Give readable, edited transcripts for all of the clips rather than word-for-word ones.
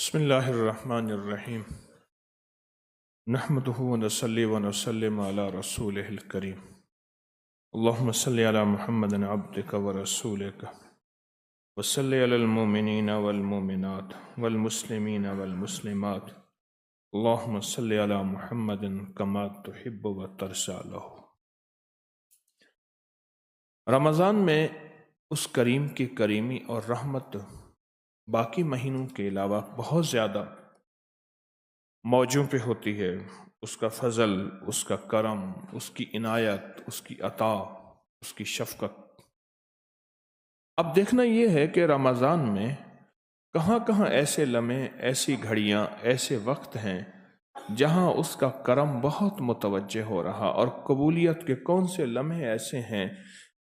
بسم اللہ الرحمن الرحیم نحمدہ ونصلی ونسلم علی رسولہ الکریم اللہم صلی علی محمد عبدک ورسولک وصلی علی المؤمنین والمؤمنات والمسلمین والمسلمات اللہم صلی علی محمد کما تحب وترضی لہ۔ رمضان میں اس کریم کی کریمی اور رحمت باقی مہینوں کے علاوہ بہت زیادہ موجوں پہ ہوتی ہے۔ اس کا فضل، اس کا کرم، اس کی عنایت، اس کی عطا، اس کی شفقت۔ اب دیکھنا یہ ہے کہ رمضان میں کہاں کہاں ایسے لمحے، ایسی گھڑیاں، ایسے وقت ہیں جہاں اس کا کرم بہت متوجہ ہو رہا، اور قبولیت کے کون سے لمحے ایسے ہیں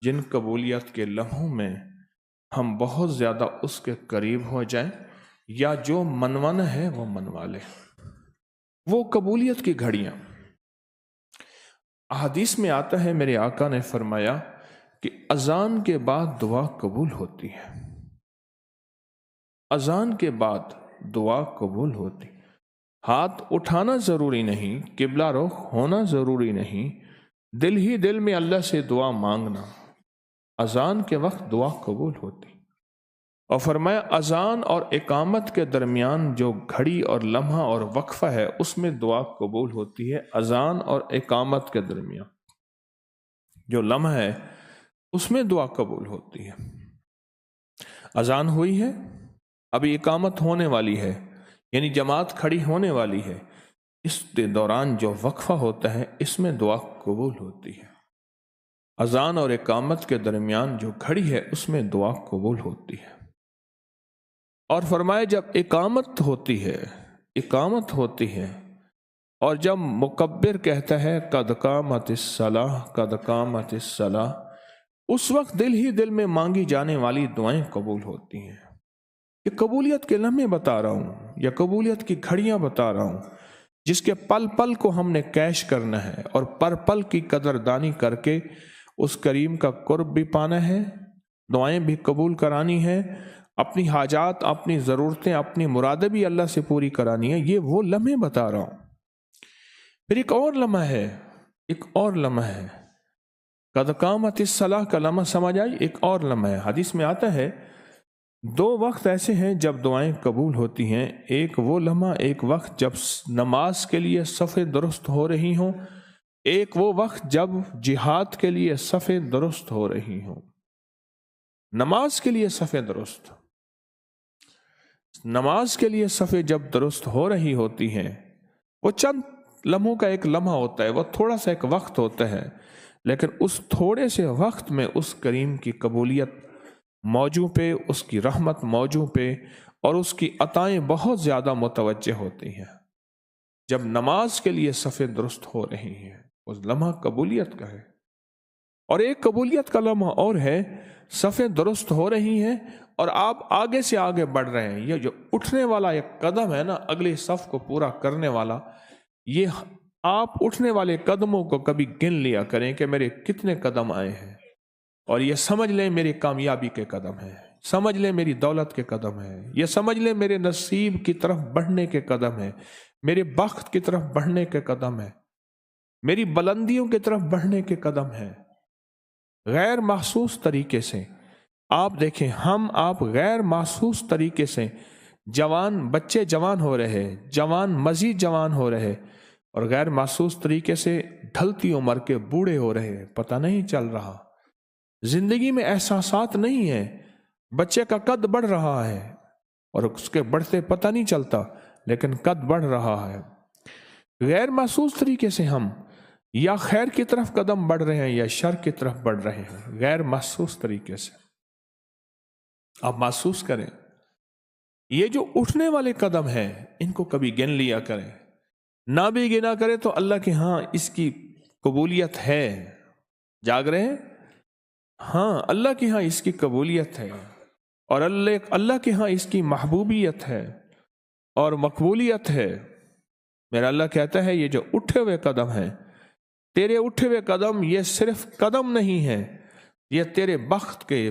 جن قبولیت کے لمحوں میں ہم بہت زیادہ اس کے قریب ہو جائیں، یا جو منوانا ہے وہ منوا لے۔ وہ قبولیت کی گھڑیاں، احادیث میں آتا ہے میرے آقا نے فرمایا کہ اذان کے بعد دعا قبول ہوتی ہے۔ اذان کے بعد دعا قبول ہوتی، ہاتھ اٹھانا ضروری نہیں، قبلہ رخ ہونا ضروری نہیں، دل ہی دل میں اللہ سے دعا مانگنا، اذان کے وقت دعا قبول ہوتی۔ اور فرمایا اذان اور اقامت کے درمیان جو گھڑی اور لمحہ اور وقفہ ہے اس میں دعا قبول ہوتی ہے۔ اذان اور اقامت کے درمیان جو لمحہ ہے اس میں دعا قبول ہوتی ہے۔ اذان ہوئی ہے، ابھی اقامت ہونے والی ہے، یعنی جماعت کھڑی ہونے والی ہے، اس دوران جو وقفہ ہوتا ہے اس میں دعا قبول ہوتی ہے۔ اذان اور اقامت کے درمیان جو گھڑی ہے اس میں دعا قبول ہوتی ہے۔ اور فرمائے جب اقامت ہوتی ہے اور جب مکبر کہتا ہے قد قامت الصلاۃ قد قامت الصلاۃ، اس وقت دل ہی دل میں مانگی جانے والی دعائیں قبول ہوتی ہیں۔ یہ قبولیت کے لمحے بتا رہا ہوں، یا قبولیت کی گھڑیاں بتا رہا ہوں، جس کے پل پل کو ہم نے کیش کرنا ہے اور پر پل کی قدردانی کر کے اس کریم کا قرب بھی پانا ہے، دعائیں بھی قبول کرانی ہے، اپنی حاجات، اپنی ضرورتیں، اپنی مرادیں بھی اللہ سے پوری کرانی ہے۔ یہ وہ لمحے بتا رہا ہوں۔ پھر ایک اور لمحہ ہے قد قامت الصلاۃ کا لمحہ سمجھ آئی۔ ایک اور لمحہ ہے، حدیث میں آتا ہے دو وقت ایسے ہیں جب دعائیں قبول ہوتی ہیں۔ ایک وہ لمحہ، ایک وقت جب نماز کے لیے صفیں درست ہو رہی ہوں، ایک وہ وقت جب جہاد کے لیے صفیں درست ہو رہی ہوں۔ نماز کے لیے صفیں درست، نماز کے لیے صفیں جب درست ہو رہی ہوتی ہیں، وہ چند لمحوں کا ایک لمحہ ہوتا ہے، وہ تھوڑا سا ایک وقت ہوتا ہے، لیکن اس تھوڑے سے وقت میں اس کریم کی قبولیت موجوں پہ، اس کی رحمت موجوں پہ، اور اس کی عطائیں بہت زیادہ متوجہ ہوتی ہیں۔ جب نماز کے لیے صفیں درست ہو رہی ہیں، اس لمحہ قبولیت کا ہے۔ اور ایک قبولیت کا لمحہ اور ہے، صفیں درست ہو رہی ہیں اور آپ آگے سے آگے بڑھ رہے ہیں۔ یہ جو اٹھنے والا ایک قدم ہے نا، اگلی صف کو پورا کرنے والا، یہ آپ اٹھنے والے قدموں کو کبھی گن لیا کریں کہ میرے کتنے قدم آئے ہیں، اور یہ سمجھ لیں میری کامیابی کے قدم ہیں، سمجھ لیں میری دولت کے قدم ہیں، یہ سمجھ لیں میرے نصیب کی طرف بڑھنے کے قدم ہیں، میرے بخت کی طرف بڑھنے کے قدم ہیں، میری بلندیوں کی طرف بڑھنے کے قدم ہیں۔ غیر محسوس طریقے سے آپ دیکھیں، آپ غیر محسوس طریقے سے بچے جوان ہو رہے، جوان مزید جوان ہو رہے، اور غیر محسوس طریقے سے ڈھلتی عمر کے بوڑھے ہو رہے، پتہ نہیں چل رہا۔ زندگی میں احساسات نہیں ہے، بچے کا قد بڑھ رہا ہے اور اس کے بڑھتے پتہ نہیں چلتا، لیکن قد بڑھ رہا ہے۔ غیر محسوس طریقے سے ہم یا خیر کی طرف قدم بڑھ رہے ہیں یا شر کی طرف بڑھ رہے ہیں، غیر محسوس طریقے سے۔ آپ محسوس کریں، یہ جو اٹھنے والے قدم ہیں ان کو کبھی گن لیا کریں، نہ بھی گنا کریں تو اللہ کے ہاں اس کی قبولیت ہے۔ جاگ رہے ہیں؟ ہاں، اللہ کے ہاں اس کی قبولیت ہے، اور اللہ کے ہاں اس کی محبوبیت ہے اور مقبولیت ہے۔ میرا اللہ کہتا ہے یہ جو اٹھے ہوئے قدم ہیں، تیرے اٹھے ہوئے قدم، یہ صرف قدم نہیں ہے، یہ تیرے بخت کے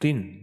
3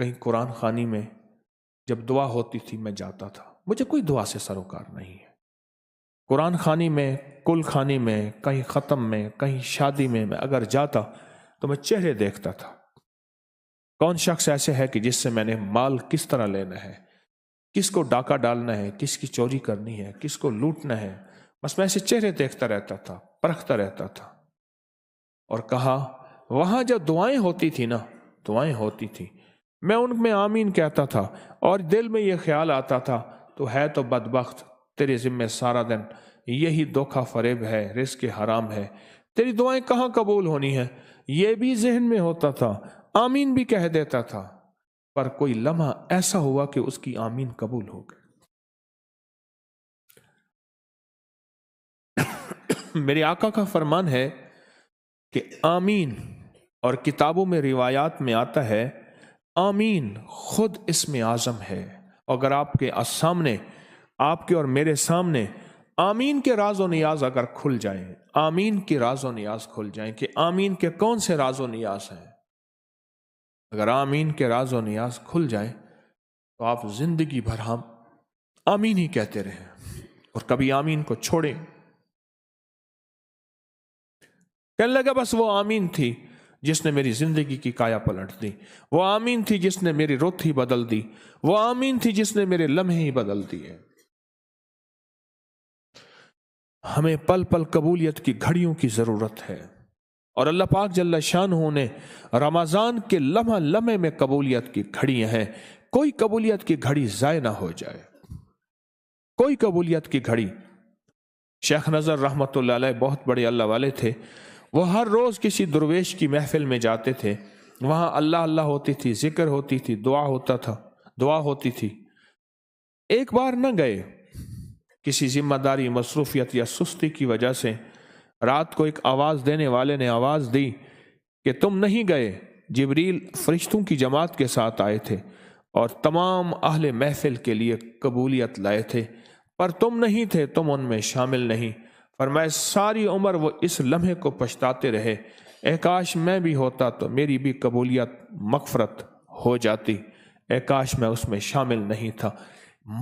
کہیں قرآن خوانی میں جب دعا ہوتی تھی میں جاتا تھا، مجھے کوئی دعا سے سروکار نہیں ہے۔ قرآن خوانی میں، کل خوانی میں، کہیں ختم میں، کہیں شادی میں اگر جاتا تو میں چہرے دیکھتا تھا، کون شخص ایسے ہے کہ جس سے میں نے مال کس طرح لینا ہے، کس کو ڈاکہ ڈالنا ہے، کس کی چوری کرنی ہے، کس کو لوٹنا ہے، بس میں ایسے چہرے دیکھتا رہتا تھا، پرکھتا رہتا تھا۔ اور کہا وہاں جب دعائیں ہوتی تھی نا، دعائیں ہوتی تھی، میں ان میں آمین کہتا تھا، اور دل میں یہ خیال آتا تھا تو ہے تو بدبخت، تیرے ذمہ سارا دن یہی دھوکہ فریب ہے، رزق حرام ہے، تیری دعائیں کہاں قبول ہونی ہے، یہ بھی ذہن میں ہوتا تھا، آمین بھی کہہ دیتا تھا، پر کوئی لمحہ ایسا ہوا کہ اس کی آمین قبول ہو گئی۔ میرے آقا کا فرمان ہے کہ آمین، اور کتابوں میں روایات میں آتا ہے آمین خود اسم اعظم ہے۔ اگر آپ کے سامنے، آپ کے اور میرے سامنے آمین کے راز و نیاز اگر کھل جائیں، آمین کے راز و نیاز کھل جائیں کہ آمین کے کون سے راز و نیاز ہیں، اگر آمین کے راز و نیاز کھل جائیں تو آپ زندگی بھر ہم آمین ہی کہتے رہیں اور کبھی آمین کو چھوڑیں۔ کہنے لگا بس وہ آمین تھی جس نے میری زندگی کی کایا پلٹ دی، وہ آمین تھی جس نے میری رت ہی بدل دی، وہ آمین تھی جس نے میرے لمحے ہی بدل دیے۔ ہمیں پل پل قبولیت کی گھڑیوں کی ضرورت ہے، اور اللہ پاک جل شانہ نے رمضان کے لمحہ لمحے میں قبولیت کی گھڑیاں ہیں، کوئی قبولیت کی گھڑی ضائع نہ ہو جائے، کوئی قبولیت کی گھڑی۔ شیخ نظر رحمت اللہ علیہ بہت بڑے اللہ والے تھے، وہ ہر روز کسی درویش کی محفل میں جاتے تھے، وہاں اللہ اللہ ہوتی تھی، ذکر ہوتی تھی، دعا ہوتا تھا، دعا ہوتی تھی۔ ایک بار نہ گئے، کسی ذمہ داری، مصروفیت یا سستی کی وجہ سے رات کو ایک آواز دینے والے نے آواز دی کہ تم نہیں گئے، جبریل فرشتوں کی جماعت کے ساتھ آئے تھے اور تمام اہل محفل کے لیے قبولیت لائے تھے، پر تم نہیں تھے، تم ان میں شامل نہیں۔ فرمائے ساری عمر وہ اس لمحے کو پچھتاتے رہے، اے کاش میں بھی ہوتا تو میری بھی قبولیت مغفرت ہو جاتی، اے کاش میں اس میں شامل نہیں تھا۔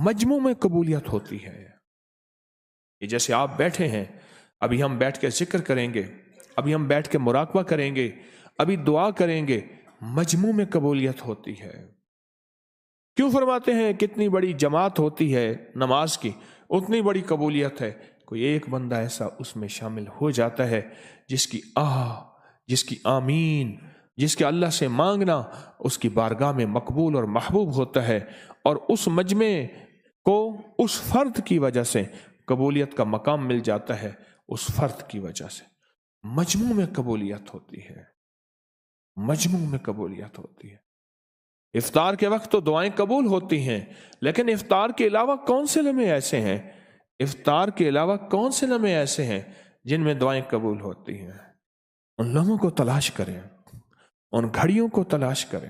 مجموع میں قبولیت ہوتی ہے، یہ جیسے آپ بیٹھے ہیں، ابھی ہم بیٹھ کے ذکر کریں گے، ابھی ہم بیٹھ کے مراقبہ کریں گے، ابھی دعا کریں گے، مجموع میں قبولیت ہوتی ہے۔ کیوں فرماتے ہیں کتنی بڑی جماعت ہوتی ہے نماز کی اتنی بڑی قبولیت ہے؟ کوئی ایک بندہ ایسا اس میں شامل ہو جاتا ہے جس کی جس کی آمین، جس کے اللہ سے مانگنا اس کی بارگاہ میں مقبول اور محبوب ہوتا ہے، اور اس مجمع کو اس فرد کی وجہ سے قبولیت کا مقام مل جاتا ہے، اس فرد کی وجہ سے مجموع میں قبولیت ہوتی ہے، مجموع میں قبولیت ہوتی ہے۔ افطار کے وقت تو دعائیں قبول ہوتی ہیں، لیکن افطار کے علاوہ کون سے لمحے ایسے ہیں، افطار کے علاوہ کون سے لمحے ایسے ہیں جن میں دعائیں قبول ہوتی ہیں؟ ان لمحوں کو تلاش کریں، ان گھڑیوں کو تلاش کریں۔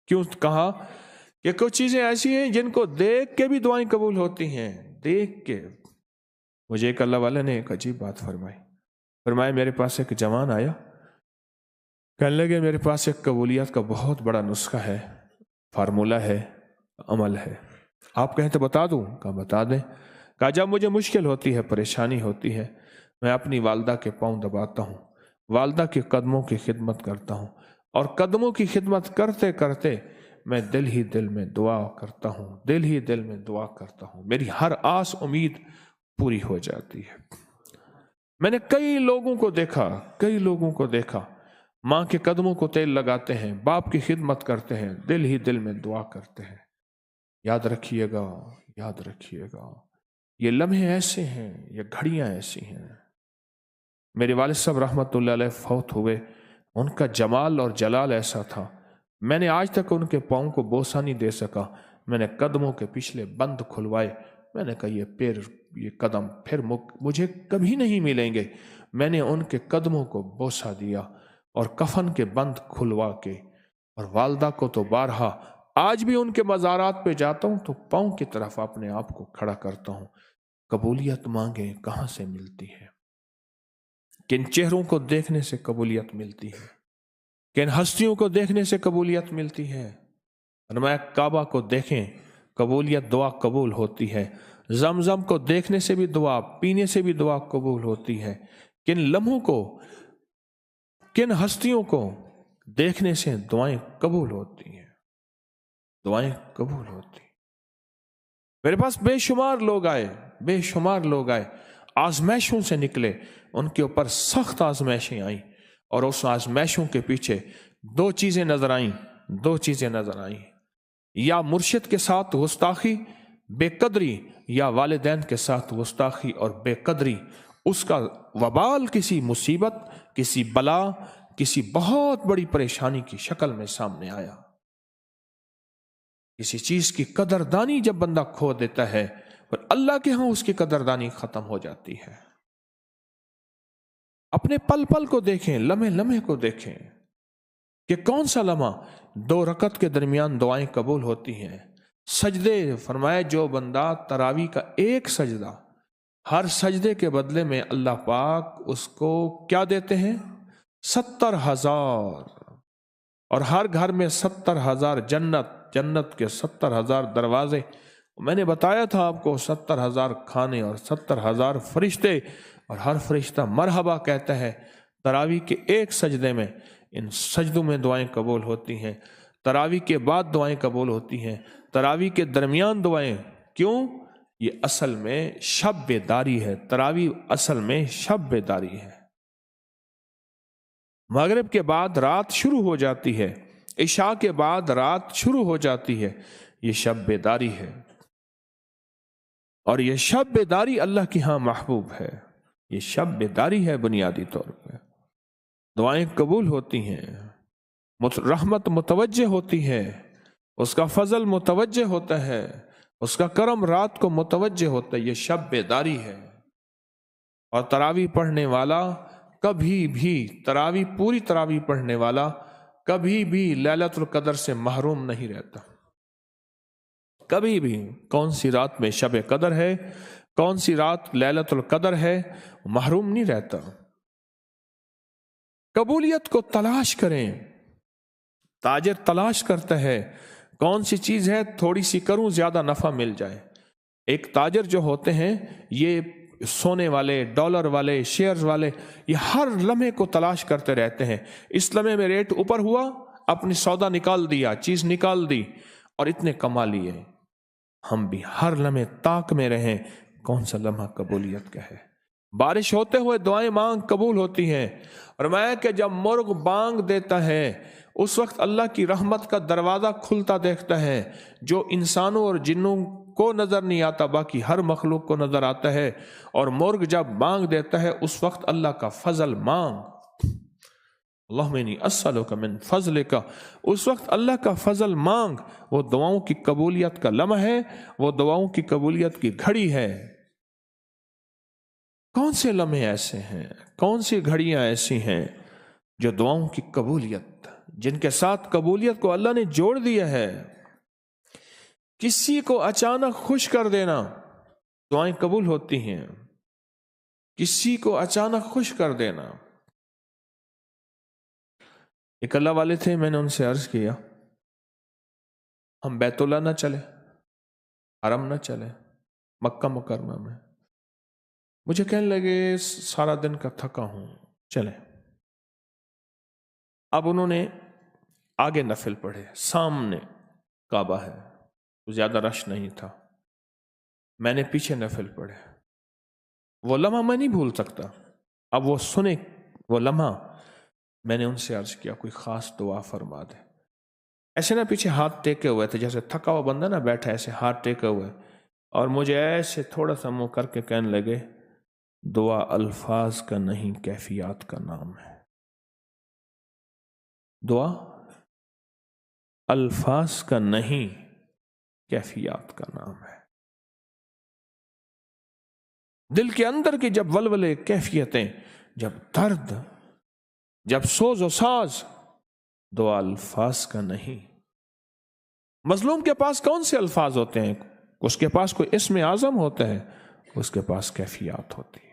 کیوں کہا کہ کچھ چیزیں ایسی ہیں جن کو دیکھ کے بھی دعائیں قبول ہوتی ہیں، دیکھ کے۔ مجھے ایک اللہ والے نے ایک عجیب بات فرمایا میرے پاس ایک جوان آیا، کہنے لگے میرے پاس ایک قبولیت کا بہت بڑا نسخہ ہے، فارمولہ ہے، عمل ہے، آپ کہیں تو بتا دوں؟ کہا بتا دیں۔ کہا جب مجھے مشکل ہوتی ہے، پریشانی ہوتی ہے، میں اپنی والدہ کے پاؤں دباتا ہوں، والدہ کے قدموں کی خدمت کرتا ہوں، اور قدموں کی خدمت کرتے کرتے میں دل ہی دل میں دعا کرتا ہوں، دل ہی دل میں دعا کرتا ہوں، میری ہر آس امید پوری ہو جاتی ہے۔ میں نے کئی لوگوں کو دیکھا ماں کے قدموں کو تیل لگاتے ہیں، باپ کی خدمت کرتے ہیں، دل ہی دل میں دعا کرتے ہیں۔ یاد رکھیے گا، یاد رکھیے گا، یہ لمحے ایسے ہیں، یہ گھڑیاں ایسی ہیں۔ میرے والد صاحب رحمت اللہ علیہ فوت ہوئے، ان کا جمال اور جلال ایسا تھا، میں نے آج تک ان کے پاؤں کو بوسہ نہیں دے سکا، میں نے قدموں کے پچھلے بند کھلوائے، میں نے کہا یہ قدم پھر مجھے کبھی نہیں ملیں گے، میں نے ان کے قدموں کو بوسہ دیا اور کفن کے بند کھلوا کے، اور والدہ کو تو بارہا، آج بھی ان کے مزارات پہ جاتا ہوں تو پاؤں کی طرف اپنے آپ کو کھڑا کرتا ہوں۔ قبولیت مانگیں کہاں سے ملتی ہے؟ کن چہروں کو دیکھنے سے قبولیت ملتی ہے؟ کن ہستیوں کو دیکھنے سے قبولیت ملتی ہے؟ فرمایا کعبہ کو دیکھیں، قبولیت دعا قبول ہوتی ہے۔ زمزم کو دیکھنے سے بھی دعا، پینے سے بھی دعا قبول ہوتی ہے۔ کن لمحوں کو، کن ہستیوں کو دیکھنے سے دعائیں قبول ہوتی ہیں، دعائیں قبول ہوتی ہیں۔ میرے پاس بے شمار لوگ آئے، بے شمار لوگ آئے، آزمائشوں سے نکلے، ان کے اوپر سخت آزمائشیں آئیں، اور اس آزمائشوں کے پیچھے دو چیزیں نظر آئیں، دو چیزیں نظر آئیں، یا مرشد کے ساتھ گستاخی، بے قدری، یا والدین کے ساتھ گستاخی اور بے قدری، اس کا وبال کسی مصیبت، کسی بلا، کسی بہت بڑی پریشانی کی شکل میں سامنے آیا۔ کسی چیز کی قدردانی جب بندہ کھو دیتا ہے اور اللہ کے ہاں اس کی قدردانی ختم ہو جاتی ہے۔ اپنے پل پل کو دیکھیں، لمحے لمحے کو دیکھیں کہ کون سا لمحہ 2 رکعت کے درمیان دعائیں قبول ہوتی ہیں۔ سجدے، فرمایا جو بندہ تراویح کا ایک سجدہ، ہر سجدے کے بدلے میں اللہ پاک اس کو کیا دیتے ہیں؟ 70,000، اور ہر گھر میں 70,000 جنت، جنت کے 70,000 دروازے۔ میں نے بتایا تھا آپ کو 70,000 کھانے اور 70,000 فرشتے، اور ہر فرشتہ مرحبا کہتا ہے۔ تراویح کے ایک سجدے میں، ان سجدوں میں دعائیں قبول ہوتی ہیں، تراویح کے بعد دعائیں قبول ہوتی ہیں، تراویح کے درمیان دعائیں۔ کیوں؟ یہ اصل میں شب بیداری ہے، تراویح اصل میں شب بیداری ہے۔ مغرب کے بعد رات شروع ہو جاتی ہے، عشاء کے بعد رات شروع ہو جاتی ہے، یہ شب بیداری ہے، اور یہ شب بیداری اللہ کی ہاں محبوب ہے، یہ شب بیداری ہے بنیادی طور پہ۔ دعائیں قبول ہوتی ہیں، رحمت متوجہ ہوتی ہے، اس کا فضل متوجہ ہوتا ہے، اس کا کرم رات کو متوجہ ہوتا ہے، یہ شب بیداری ہے۔ اور تراویح پڑھنے والا کبھی بھی، تراویح پوری تراویح پڑھنے والا کبھی بھی لیلۃ القدر سے محروم نہیں رہتا، کبھی بھی۔ کون سی رات میں شب قدر ہے، کون سی رات لیلۃ القدر ہے، محروم نہیں رہتا۔ قبولیت کو تلاش کریں، تاجر تلاش کرتا ہے کون سی چیز ہے تھوڑی سی کروں زیادہ نفع مل جائے۔ ایک تاجر جو ہوتے ہیں یہ سونے والے، ڈالر والے، شیئرز والے، یہ ہر لمحے کو تلاش کرتے رہتے ہیں۔ اس لمحے میں ریٹ اوپر ہوا، اپنی سودا نکال دیا، چیز نکال دی اور اتنے کما لیے۔ ہم بھی ہر لمحے تاک میں رہیں کون سا لمحہ قبولیت کا ہے۔ بارش ہوتے ہوئے دعائیں مانگ قبول ہوتی ہیں، اور میں کہ جب مرغ بانگ دیتا ہے اس وقت اللہ کی رحمت کا دروازہ کھلتا دیکھتا ہے، جو انسانوں اور جنوں کو نظر نہیں آتا باقی ہر مخلوق کو نظر آتا ہے۔ اور مرغ جب بانگ دیتا ہے اس وقت اللہ کا فضل مانگ، اللہم انی اسألک من فضلک، اس وقت اللہ کا فضل مانگ۔ وہ دعاؤں کی قبولیت کا لمحہ ہے، وہ دعاؤں کی قبولیت کی گھڑی ہے۔ کون سے لمحے ایسے ہیں، کون سی گھڑیاں ایسی ہیں جو دعاؤں کی قبولیت، جن کے ساتھ قبولیت کو اللہ نے جوڑ دیا ہے؟ کسی کو اچانک خوش کر دینا، دعائیں قبول ہوتی ہیں۔ کسی کو اچانک خوش کر دینا۔ ایک اللہ والے تھے، میں نے ان سے عرض کیا ہم بیت اللہ نہ چلے، حرم نہ چلے، مکہ مکرمہ میں؟ مجھے کہنے لگے سارا دن کا تھکا ہوں، چلیں۔ اب انہوں نے آگے نفل پڑھے، سامنے کعبہ ہے، زیادہ رش نہیں تھا، میں نے پیچھے نفل پڑھے۔ وہ لمحہ میں نہیں بھول سکتا، اب وہ سنے وہ لمحہ۔ میں نے ان سے عرض کیا کوئی خاص دعا فرما دے۔ ایسے نہ پیچھے ہاتھ ٹیکے ہوئے تھے، جیسے تھکا ہوا بندہ نہ بیٹھا ایسے ہاتھ ٹیکے ہوئے، اور مجھے ایسے تھوڑا سا منہ کر کے کہنے لگے دعا الفاظ کا نہیں کیفیات کا نام ہے۔ دعا الفاظ کا نہیں کیفیات کا نام ہے۔ دل کے اندر کی جب ولولے، کیفیتیں، جب درد، جب سوز و ساز، دعا الفاظ کا نہیں۔ مظلوم کے پاس کون سے الفاظ ہوتے ہیں؟ اس کے پاس کوئی اسم اعظم ہوتا ہے؟ اس کے پاس کیفیات ہوتی ہے،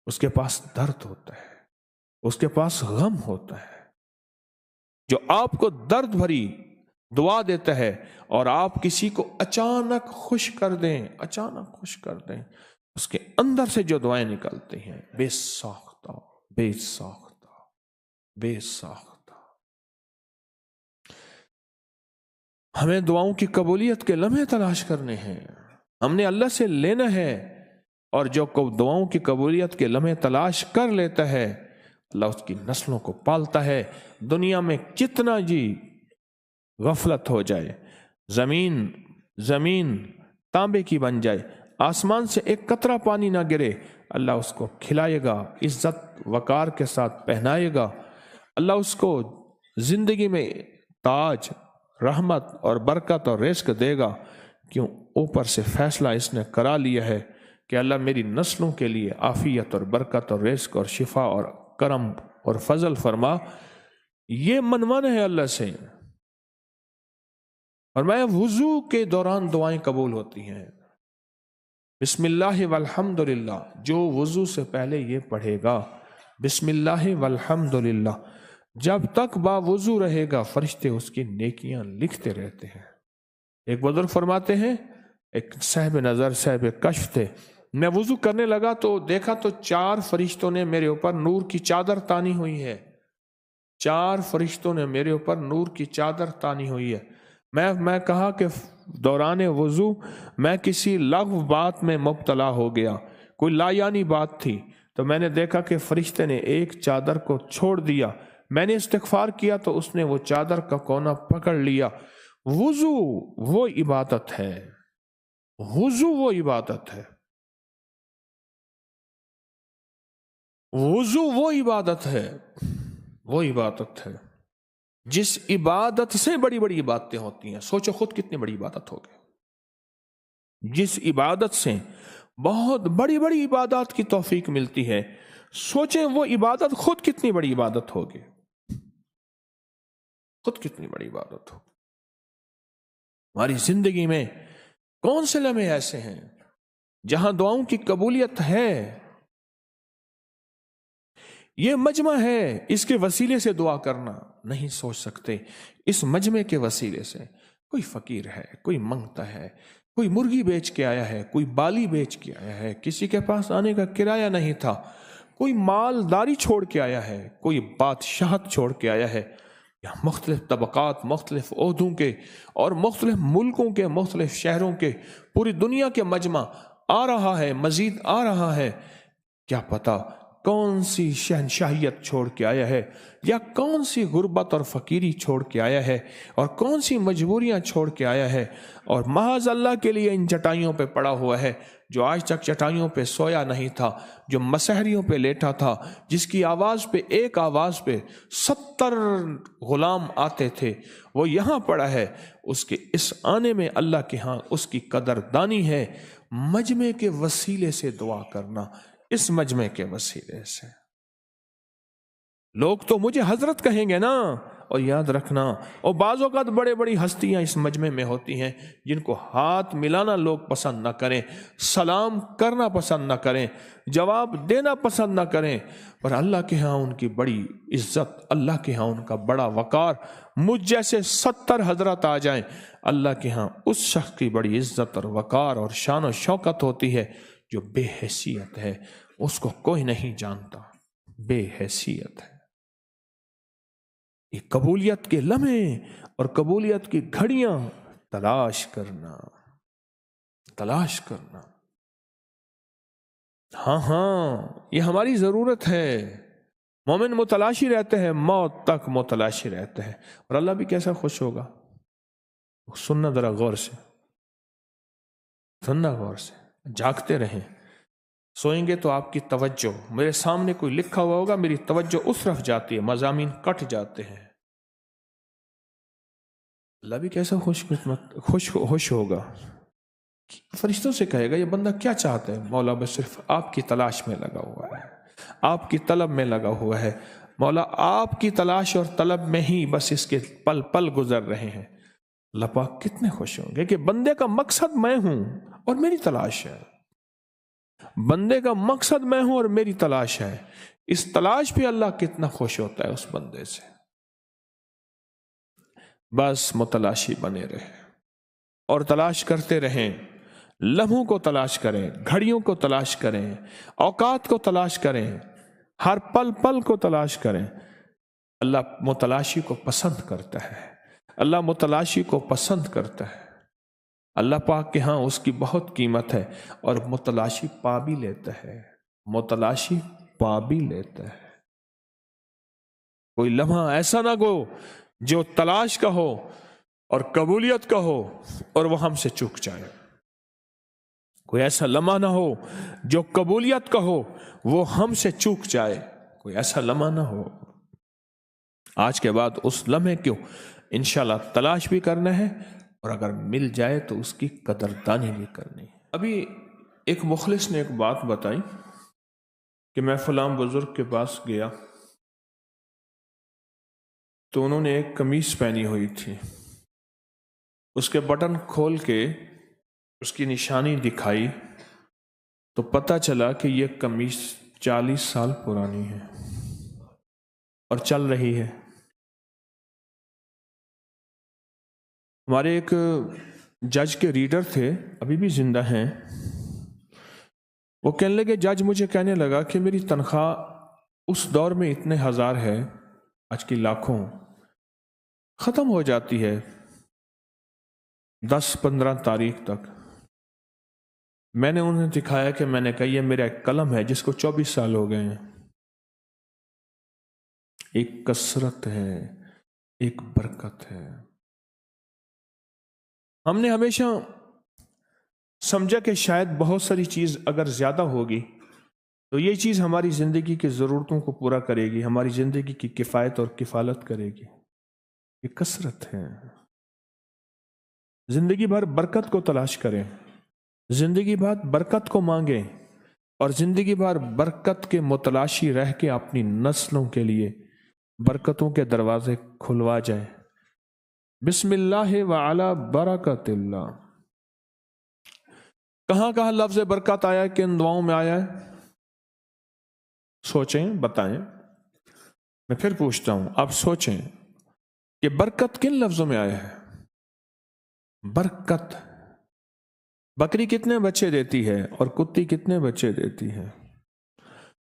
اس کے پاس درد ہوتا ہے، اس کے پاس غم ہوتا ہے۔ جو آپ کو درد بھری دعا دیتا ہے اور آپ کسی کو اچانک خوش کر دیں، اچانک خوش کر دیں، اس کے اندر سے جو دعائیں نکلتی ہیں، بے ساختہ، بے ساختہ، بے ساختہ۔ ہمیں دعاؤں کی قبولیت کے لمحے تلاش کرنے ہیں، ہم نے اللہ سے لینا ہے، اور جو دعاؤں کی قبولیت کے لمحے تلاش کر لیتا ہے، اللہ اس کی نسلوں کو پالتا ہے۔ دنیا میں کتنا غفلت ہو جائے، زمین تانبے کی بن جائے، آسمان سے ایک قطرہ پانی نہ گرے، اللہ اس کو کھلائے گا، عزت وقار کے ساتھ پہنائے گا، اللہ اس کو زندگی میں تاج، رحمت اور برکت اور رزق دے گا۔ کیوں؟ اوپر سے فیصلہ اس نے کرا لیا ہے کہ اللہ میری نسلوں کے لیے عافیت اور برکت اور رزق اور شفا اور کرم اور فضل فرما۔ یہ منوانا ہے اللہ سے۔ اور میں وضو کے دوران دعائیں قبول ہوتی ہیں، بسم اللہ والحمد للہ، جو وضو سے پہلے یہ پڑھے گا بسم اللہ والحمد للہ، جب تک باوضو رہے گا فرشتے اس کی نیکیاں لکھتے رہتے ہیں۔ ایک بزرگ فرماتے ہیں، ایک صاحب نظر صاحب کشف تھے، میں وضو کرنے لگا تو دیکھا تو 4 فرشتوں نے میرے اوپر نور کی چادر تانی ہوئی ہے، 4 فرشتوں نے میرے اوپر نور کی چادر تانی ہوئی ہے۔ میں کہا کہ دوران وضو میں کسی لغو بات میں مبتلا ہو گیا، کوئی لا یعنی بات تھی، تو میں نے دیکھا کہ فرشتے نے ایک چادر کو چھوڑ دیا، میں نے استغفار کیا تو اس نے وہ چادر کا کونا پکڑ لیا۔ وضو وہ عبادت ہے، وضو وہ عبادت ہے، وضو وہ عبادت ہے، وہ عبادت ہے جس عبادت سے بڑی بڑی عبادتیں ہوتی ہیں۔ سوچو خود کتنی بڑی عبادت ہوگی، جس عبادت سے بہت بڑی بڑی عبادات کی توفیق ملتی ہے، سوچیں وہ عبادت خود کتنی بڑی عبادت ہوگی، خود کتنی بڑی عبادت ہوگی۔ ہماری زندگی میں کون سے لمحے ایسے ہیں جہاں دعاؤں کی قبولیت ہے؟ یہ مجمع ہے، اس کے وسیلے سے دعا کرنا نہیں سوچ سکتے، اس مجمع کے وسیلے سے۔ کوئی فقیر ہے، کوئی منگتا ہے، کوئی مرغی بیچ کے آیا ہے، کوئی بالی بیچ کے آیا ہے، کسی کے پاس آنے کا کرایہ نہیں تھا، کوئی مالداری چھوڑ کے آیا ہے، کوئی بادشاہت چھوڑ کے آیا ہے۔ یہاں مختلف طبقات، مختلف عہدوں کے اور مختلف ملکوں کے، مختلف شہروں کے، پوری دنیا کے مجمع آ رہا ہے، مزید آ رہا ہے۔ کیا پتا کون سی شہنشاہیت چھوڑ کے آیا ہے، یا کون سی غربت اور فقیری چھوڑ کے آیا ہے، اور کون سی مجبوریاں چھوڑ کے آیا ہے، اور محض اللہ کے لیے ان چٹائیوں پہ پڑا ہوا ہے، جو آج تک چٹائیوں پہ سویا نہیں تھا، جو مسحریوں پہ لیٹا تھا، جس کی آواز پہ، ایک آواز پہ 70 غلام آتے تھے، وہ یہاں پڑا ہے۔ اس کے اس آنے میں اللہ کے ہاں اس کی قدر دانی ہے۔ مجمع کے وسیلے سے دعا کرنا، اس مجمع کے وسیلے سے۔ لوگ تو مجھے حضرت کہیں گے نا، اور یاد رکھنا، اور بعض اوقات بڑے بڑی ہستیاں اس مجمع میں ہوتی ہیں جن کو ہاتھ ملانا لوگ پسند نہ کریں، سلام کرنا پسند نہ کریں، جواب دینا پسند نہ کریں، پر اللہ کے ہاں ان کی بڑی عزت، اللہ کے ہاں ان کا بڑا وقار۔ مجھ جیسے 70 حضرت آ جائیں، اللہ کے ہاں اس شخص کی بڑی عزت اور وقار اور شان و شوکت ہوتی ہے جو بے حیثیت ہے، اس کو کوئی نہیں جانتا، بے حیثیت ہے۔ یہ قبولیت کے لمحے اور قبولیت کی گھڑیاں تلاش کرنا، تلاش کرنا۔ ہاں یہ ہماری ضرورت ہے۔ مومن متلاشی رہتے ہیں، موت تک متلاشی رہتے ہیں، اور اللہ بھی کیسا خوش ہوگا۔ سننا ذرا غور سے، سننا غور سے، جاگتے رہیں۔ سوئیں گے تو آپ کی توجہ، میرے سامنے کوئی لکھا ہوا ہوگا، میری توجہ اس طرف جاتی ہے، مضامین کٹ جاتے ہیں۔ اللہ بھی کیسا خوش ہوگا، فرشتوں سے کہے گا یہ بندہ کیا چاہتا ہے؟ مولا بس صرف آپ کی تلاش میں لگا ہوا ہے، آپ کی طلب میں لگا ہوا ہے، مولا آپ کی تلاش اور طلب میں ہی بس اس کے پل پل گزر رہے ہیں۔ اللہ پاک کتنے خوش ہوں گے کہ بندے کا مقصد میں ہوں اور میری تلاش ہے، بندے کا مقصد میں ہوں اور میری تلاش ہے۔ اس تلاش پہ اللہ کتنا خوش ہوتا ہے اس بندے سے۔ بس متلاشی بنے رہے اور تلاش کرتے رہیں، لمحوں کو تلاش کریں، گھڑیوں کو تلاش کریں، اوقات کو تلاش کریں، ہر پل پل کو تلاش کریں۔ اللہ متلاشی کو پسند کرتا ہے، اللہ متلاشی کو پسند کرتا ہے۔ اللہ پاک کے ہاں اس کی بہت قیمت ہے، اور متلاشی پا بھی لیتا ہے، متلاشی پا بھی لیتا ہے۔ کوئی لمحہ ایسا نہ گو جو تلاش کا ہو اور قبولیت کا ہو اور وہ ہم سے چوک جائے۔ کوئی ایسا لمحہ نہ ہو جو قبولیت کا ہو وہ ہم سے چوک جائے، کوئی ایسا لمحہ نہ ہو۔ آج کے بعد اس لمحے کو انشاءاللہ تلاش بھی کرنا ہے، اور اگر مل جائے تو اس کی قدردانی بھی کرنی ہے۔ ابھی ایک مخلص نے ایک بات بتائی کہ میں فلاں بزرگ کے پاس گیا تو انہوں نے ایک قمیص پہنی ہوئی تھی، اس کے بٹن کھول کے اس کی نشانی دکھائی تو پتہ چلا کہ یہ قمیص 40 سال پرانی ہے اور چل رہی ہے۔ ہمارے ایک جج کے ریڈر تھے، ابھی بھی زندہ ہیں، وہ کہنے لگے جج مجھے کہنے لگا کہ میری تنخواہ اس دور میں اتنے ہزار ہے، آج کی لاکھوں، ختم ہو جاتی ہے 10-15 تاریخ تک۔ میں نے انہیں دکھایا کہ میں نے کہا یہ میرا ایک قلم ہے جس کو 24 سال ہو گئے ہیں۔ ایک کثرت ہے، ایک برکت ہے۔ ہم نے ہمیشہ سمجھا کہ شاید بہت ساری چیز اگر زیادہ ہوگی تو یہ چیز ہماری زندگی کی ضرورتوں کو پورا کرے گی، ہماری زندگی کی کفایت اور کفالت کرے گی۔ یہ کثرت ہے۔ زندگی بھر برکت کو تلاش کریں، زندگی بھر برکت کو مانگیں، اور زندگی بھر برکت کے متلاشی رہ کے اپنی نسلوں کے لیے برکتوں کے دروازے کھلوا جائیں۔ بسم اللہ وعلی برکت اللہ۔ کہاں کہاں لفظ برکت آیا ہے، کن دعاؤں میں آیا ہے؟ سوچیں، بتائیں۔ میں پھر پوچھتا ہوں، آپ سوچیں کہ برکت کن لفظوں میں آیا ہے؟ برکت۔ بکری کتنے بچے دیتی ہے اور کتی کتنے بچے دیتی ہے؟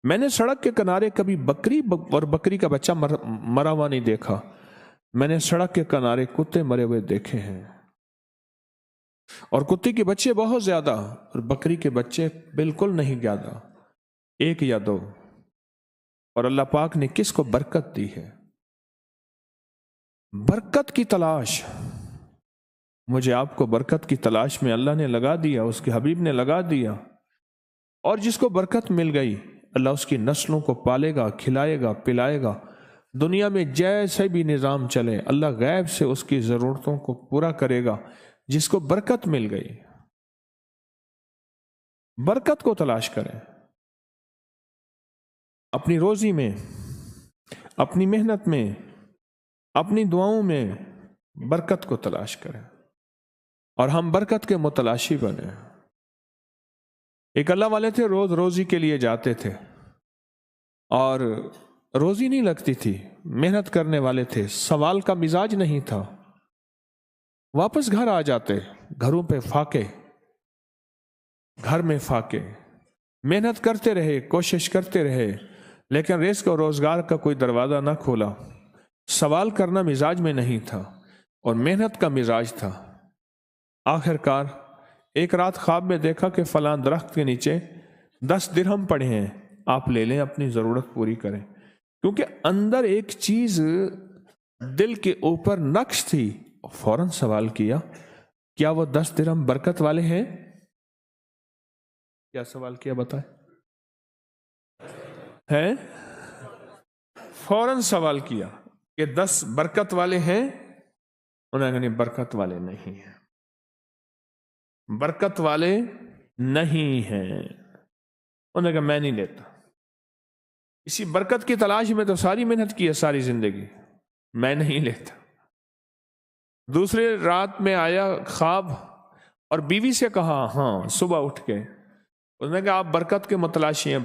میں نے سڑک کے کنارے کبھی بکری اور بکری کا بچہ مرا ہوا نہیں دیکھا، میں نے سڑک کے کنارے کتے مرے ہوئے دیکھے ہیں، اور کتے کے بچے بہت زیادہ اور بکری کے بچے بالکل نہیں زیادہ، 1 یا 2۔ اور اللہ پاک نے کس کو برکت دی ہے؟ برکت کی تلاش، مجھے آپ کو برکت کی تلاش میں اللہ نے لگا دیا، اس کے حبیب نے لگا دیا، اور جس کو برکت مل گئی اللہ اس کی نسلوں کو پالے گا، کھلائے گا، پلائے گا۔ دنیا میں جیسے بھی نظام چلے اللہ غیب سے اس کی ضرورتوں کو پورا کرے گا۔ جس کو برکت مل گئی، برکت کو تلاش کریں، اپنی روزی میں، اپنی محنت میں، اپنی دعاؤں میں برکت کو تلاش کریں، اور ہم برکت کے متلاشی بنیں۔ ایک اللہ والے تھے، روز روزی کے لیے جاتے تھے اور روزی نہیں لگتی تھی، محنت کرنے والے تھے، سوال کا مزاج نہیں تھا، واپس گھر آ جاتے، گھروں پہ فاقے، گھر میں فاقے، محنت کرتے رہے، کوشش کرتے رہے، لیکن رزق اور روزگار کا کوئی دروازہ نہ کھولا۔ سوال کرنا مزاج میں نہیں تھا اور محنت کا مزاج تھا۔ آخر کار ایک رات خواب میں دیکھا کہ فلاں درخت کے نیچے 10 درہم پڑے ہیں، آپ لے لیں، اپنی ضرورت پوری کریں۔ کیونکہ اندر ایک چیز دل کے اوپر نقش تھی، فوراً سوال کیا کیا وہ 10 درہم برکت والے ہیں؟ کیا سوال کیا بتائیں؟ ہیں؟ فوراً سوال کیا کہ 10 برکت والے ہیں؟ انہوں نے کہا برکت والے نہیں ہیں، برکت والے نہیں ہیں۔ انہوں نے کہا میں نہیں لیتا، اسی برکت کی تلاش میں تو ساری محنت کی ہے، ساری زندگی، میں نہیں لیتا۔ دوسرے رات میں آیا خواب اور بیوی سے کہا، ہاں صبح اٹھ کے اس نے کہا آپ برکت کے متلاشی ہیں،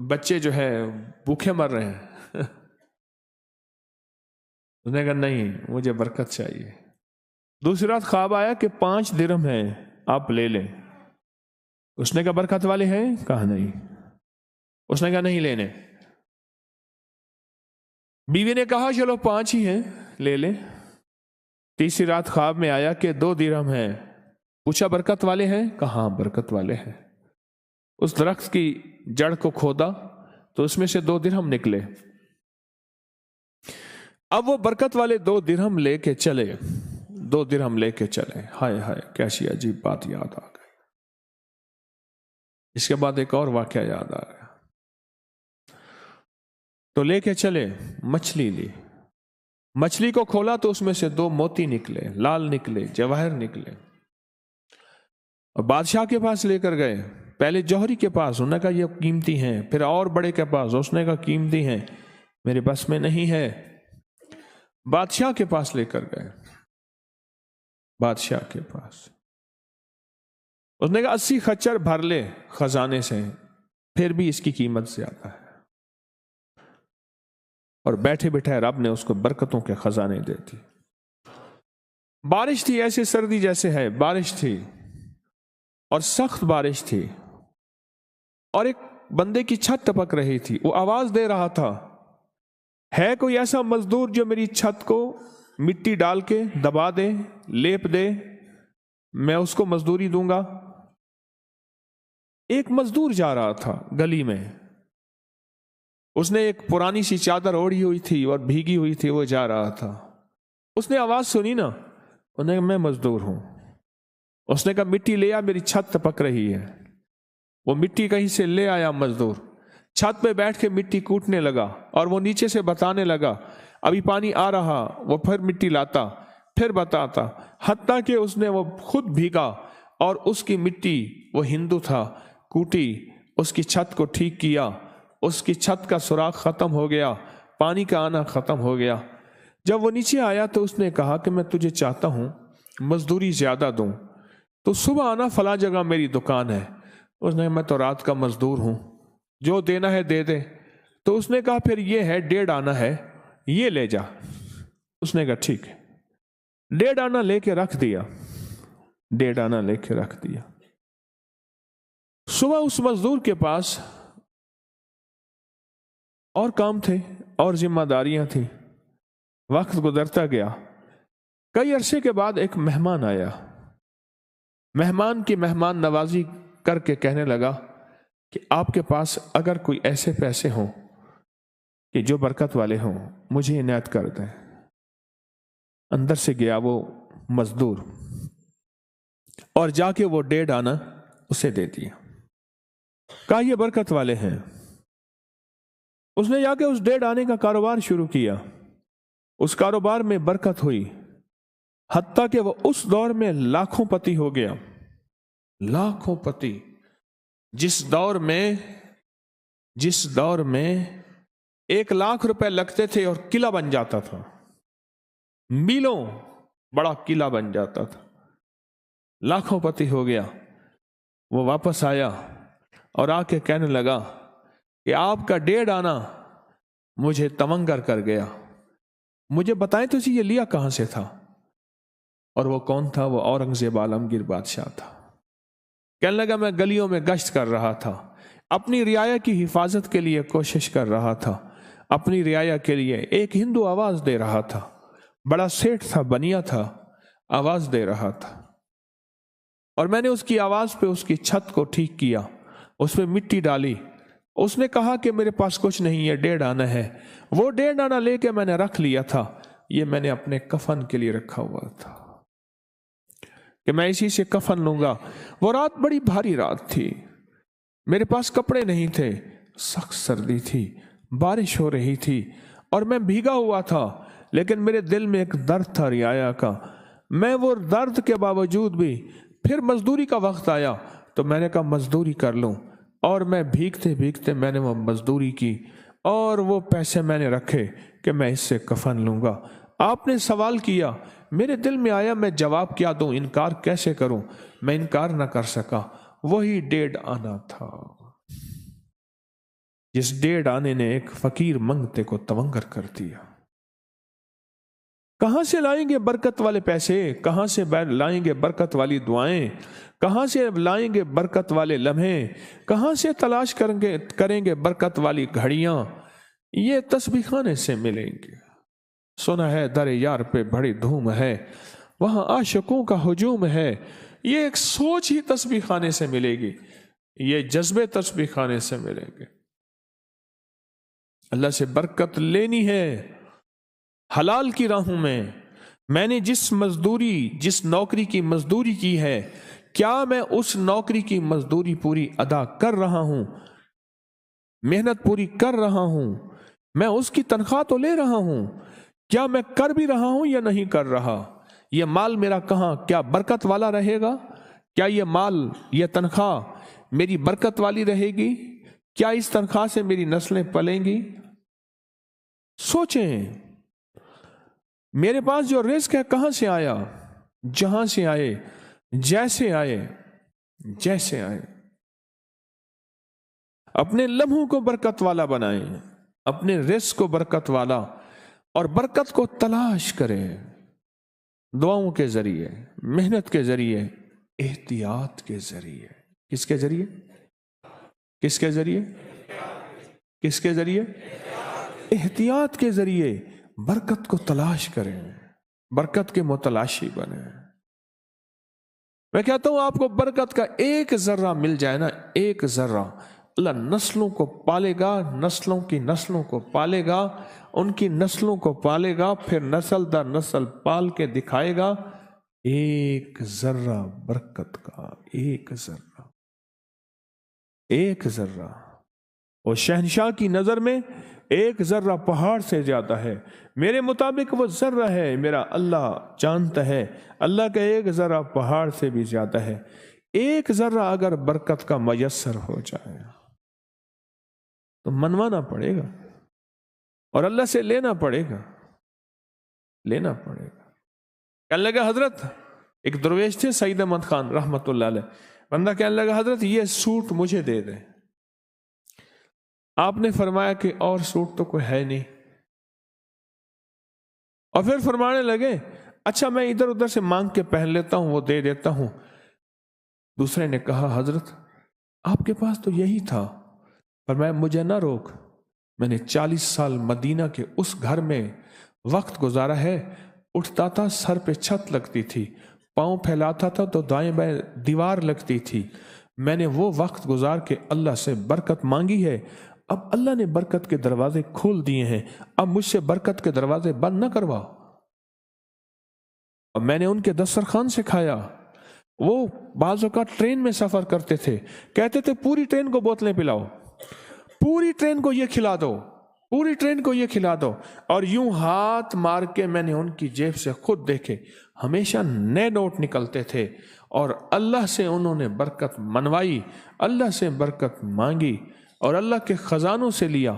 بچے جو ہے بھوکے مر رہے ہیں۔ اس نے کہا نہیں مجھے برکت چاہیے۔ دوسری رات خواب آیا کہ 5 درہم ہیں آپ لے لیں۔ اس نے کہا برکت والے ہیں؟ کہا نہیں۔ اس نے کہا نہیں لینے۔ بیوی نے کہا چلو 5 ہی ہیں لے لیں۔ تیسری رات خواب میں آیا کہ 2 درہم ہیں۔ پوچھا برکت والے ہیں؟ کہا ہاں برکت والے ہیں۔ اس درخت کی جڑ کو کھودا تو اس میں سے 2 درہم نکلے۔ اب وہ برکت والے 2 درہم لے کے چلے، 2 درہم لے کے چلے۔ ہائے ہائے کیسی عجیب بات یاد آ گئی۔ اس کے بعد ایک اور واقعہ یاد آ گیا۔ تو لے کے چلے، مچھلی لی، مچھلی کو کھولا تو اس میں سے 2 موتی نکلے، لال نکلے، جواہر نکلے، اور بادشاہ کے پاس لے کر گئے۔ پہلے جوہری کے پاس، انہوں نے کہا یہ قیمتی ہیں، پھر اور بڑے کے پاس، اس نے کہا قیمتی ہیں، میرے بس میں نہیں ہے۔ بادشاہ کے پاس لے کر گئے، بادشاہ کے پاس۔ اس نے کہا 80 خچر بھر لے خزانے سے، پھر بھی اس کی قیمت زیادہ ہے۔ اور بیٹھے بیٹھے رب نے اس کو برکتوں کے خزانے دے دی۔ بارش تھی، ایسے سردی جیسے ہے، بارش تھی اور سخت بارش تھی، اور ایک بندے کی چھت ٹپک رہی تھی۔ وہ آواز دے رہا تھا، ہے کوئی ایسا مزدور جو میری چھت کو مٹی ڈال کے دبا دے، لیپ دے، میں اس کو مزدوری دوں گا۔ ایک مزدور جا رہا تھا گلی میں، اس نے ایک پرانی سی چادر اوڑھی ہوئی تھی اور بھیگی ہوئی تھی، وہ جا رہا تھا۔ اس نے آواز سنی نا، انہوں نے کہا میں مزدور ہوں۔ اس نے کہا مٹی لے آ، میری چھت ٹپک رہی ہے۔ وہ مٹی کہیں سے لے آیا مزدور، چھت پہ بیٹھ کے مٹی کوٹنے لگا، اور وہ نیچے سے بتانے لگا ابھی پانی آ رہا، وہ پھر مٹی لاتا، پھر بتاتا، حتیٰ کہ اس نے وہ خود بھیگا اور اس کی مٹی، وہ ہندو تھا، کوٹی، اس کی چھت کو ٹھیک کیا، اس کی چھت کا سوراخ ختم ہو گیا، پانی کا آنا ختم ہو گیا۔ جب وہ نیچے آیا تو اس نے کہا کہ میں تجھے چاہتا ہوں مزدوری زیادہ دوں، تو صبح آنا فلاں جگہ میری دکان ہے۔ اس نے کہا میں تو رات کا مزدور ہوں، جو دینا ہے دے دے۔ تو اس نے کہا پھر یہ ہے 1.5 آنا ہے، یہ لے جا۔ اس نے کہا ٹھیک ہے، 1.5 آنا لے کے رکھ دیا، 1.5 آنا لے کے رکھ دیا۔ صبح اس مزدور کے پاس اور کام تھے اور ذمہ داریاں تھیں، وقت گزرتا گیا۔ کئی عرصے کے بعد ایک مہمان آیا، مہمان کی مہمان نوازی کر کے کہنے لگا کہ آپ کے پاس اگر کوئی ایسے پیسے ہوں کہ جو برکت والے ہوں مجھے عنایت کر دیں۔ اندر سے گیا وہ مزدور اور جا کے وہ 1.5 آنا اسے دے دیا، کہا یہ برکت والے ہیں۔ اس نے جا کے اس 1.5 آنے کا کاروبار شروع کیا، اس کاروبار میں برکت ہوئی، حتیٰ کہ وہ اس دور میں لاکھوں پتی ہو گیا، لاکھوں پتی۔ جس دور میں 1 لاکھ روپے لگتے تھے اور قلعہ بن جاتا تھا، میلوں بڑا قلعہ بن جاتا تھا، لاکھوں پتی ہو گیا۔ وہ واپس آیا اور آ کے کہنے لگا کہ آپ کا 1.5 آنا مجھے تمنگر کر گیا، مجھے بتائیں تو یہ لیا کہاں سے تھا؟ اور وہ کون تھا؟ وہ اورنگزیب عالمگیر بادشاہ تھا۔ کہنے لگا میں گلیوں میں گشت کر رہا تھا، اپنی رعایا کی حفاظت کے لیے کوشش کر رہا تھا، اپنی رعایا کے لیے ایک ہندو آواز دے رہا تھا، بڑا سیٹھ تھا، بنیا تھا، آواز دے رہا تھا، اور میں نے اس کی آواز پہ اس کی چھت کو ٹھیک کیا، اس میں مٹی ڈالی۔ اس نے کہا کہ میرے پاس کچھ نہیں ہے، 1.5 آنا ہے۔ وہ 1.5 آنا لے کے میں نے رکھ لیا تھا، یہ میں نے اپنے کفن کے لیے رکھا ہوا تھا کہ میں اسی سے کفن لوں گا۔ وہ رات بڑی بھاری رات تھی، میرے پاس کپڑے نہیں تھے، سخت سردی تھی، بارش ہو رہی تھی اور میں بھیگا ہوا تھا، لیکن میرے دل میں ایک درد تھا رعایا کا۔ میں وہ درد کے باوجود بھی پھر مزدوری کا وقت آیا تو میں نے کہا مزدوری کر لوں، اور میں بھیگتے بھیگتے میں نے وہ مزدوری کی، اور وہ پیسے میں نے رکھے کہ میں اس سے کفن لوں گا۔ آپ نے سوال کیا، میرے دل میں آیا میں جواب کیا دوں، انکار کیسے کروں؟ میں انکار نہ کر سکا۔ وہی 1.5 آنا تھا جس 1.5 آنے نے ایک فقیر منگتے کو تونگر کر دیا۔ کہاں سے لائیں گے برکت والے پیسے؟ کہاں سے لائیں گے برکت والی دعائیں؟ کہاں سے لائیں گے برکت والے لمحے؟ کہاں سے تلاش کریں گے برکت والی گھڑیاں؟ یہ تسبیح خانے سے ملیں گے۔ سنا ہے در یار پہ بڑی دھوم ہے، وہاں عاشقوں کا ہجوم ہے۔ یہ ایک سوچ ہی تسبیح خانے سے ملے گی، یہ جذبے تسبیح خانے سے ملیں گے۔ اللہ سے برکت لینی ہے حلال کی راہوں میں نے جس نوکری کی مزدوری کی ہے، کیا میں اس نوکری کی مزدوری پوری ادا کر رہا ہوں؟ محنت پوری کر رہا ہوں؟ میں اس کی تنخواہ تو لے رہا ہوں، کیا میں کر بھی رہا ہوں یا نہیں کر رہا؟ یہ مال میرا کہاں کیا برکت والا رہے گا؟ کیا یہ مال، یہ تنخواہ میری برکت والی رہے گی؟ کیا اس تنخواہ سے میری نسلیں پلیں گی؟ سوچیں، میرے پاس جو رزق ہے کہاں سے آیا؟ جہاں سے آئے، جیسے آئے۔ اپنے لمحوں کو برکت والا بنائیں، اپنے رزق کو برکت والا، اور برکت کو تلاش کریں دعاؤں کے ذریعے، محنت کے ذریعے، احتیاط کے ذریعے۔ کس کے ذریعے؟ کس کے ذریعے؟ کس کے ذریعے؟ احتیاط کے ذریعے برکت کو تلاش کریں، برکت کے متلاشی بنیں۔ میں کہتا ہوں آپ کو برکت کا ایک ذرہ مل جائے نا، ایک ذرہ، اللہ نسلوں کو پالے گا، نسلوں کی نسلوں کو پالے گا، ان کی نسلوں کو پالے گا، پھر نسل در نسل پال کے دکھائے گا۔ ایک ذرہ برکت کا، ایک ذرہ، ایک ذرہ۔ اور شہنشاہ کی نظر میں ایک ذرہ پہاڑ سے زیادہ ہے، میرے مطابق وہ ذرہ ہے، میرا اللہ جانتا ہے، اللہ کا ایک ذرہ پہاڑ سے بھی زیادہ ہے۔ ایک ذرہ اگر برکت کا میسر ہو جائے تو منوانا پڑے گا اور اللہ سے لینا پڑے گا، لینا پڑے گا۔ کہنے لگا حضرت، ایک درویش تھے سعید احمد خان رحمت اللہ علیہ، بندہ کہنے لگا حضرت یہ سوٹ مجھے دے دیں۔ آپ نے فرمایا کہ اور سوٹ تو کوئی ہے نہیں، اور پھر فرمانے لگے اچھا میں ادھر ادھر سے مانگ کے پہن لیتا ہوں، وہ دے دیتا ہوں۔ دوسرے نے کہا حضرت آپ کے پاس تو یہی تھا، فرمایا مجھے نہ روک، میں نے 40 سال مدینہ کے اس گھر میں وقت گزارا ہے، اٹھتا تھا سر پہ چھت لگتی تھی، پاؤں پھیلاتا تھا تو دائیں بائیں دیوار لگتی تھی، میں نے وہ وقت گزار کے اللہ سے برکت مانگی ہے، اب اللہ نے برکت کے دروازے کھول دیے ہیں، اب مجھ سے برکت کے دروازے بند نہ کرواؤ۔ اب میں نے ان کے دسترخوان سے کھایا، وہ بعض اوقات ٹرین میں سفر کرتے تھے، کہتے تھے پوری ٹرین کو بوتلیں پلاؤ، پوری ٹرین کو یہ کھلا دو، پوری ٹرین کو یہ کھلا دو، اور یوں ہاتھ مار کے میں نے ان کی جیب سے خود دیکھے، ہمیشہ نئے نوٹ نکلتے تھے، اور اللہ سے انہوں نے برکت منوائی، اللہ سے برکت مانگی اور اللہ کے خزانوں سے لیا۔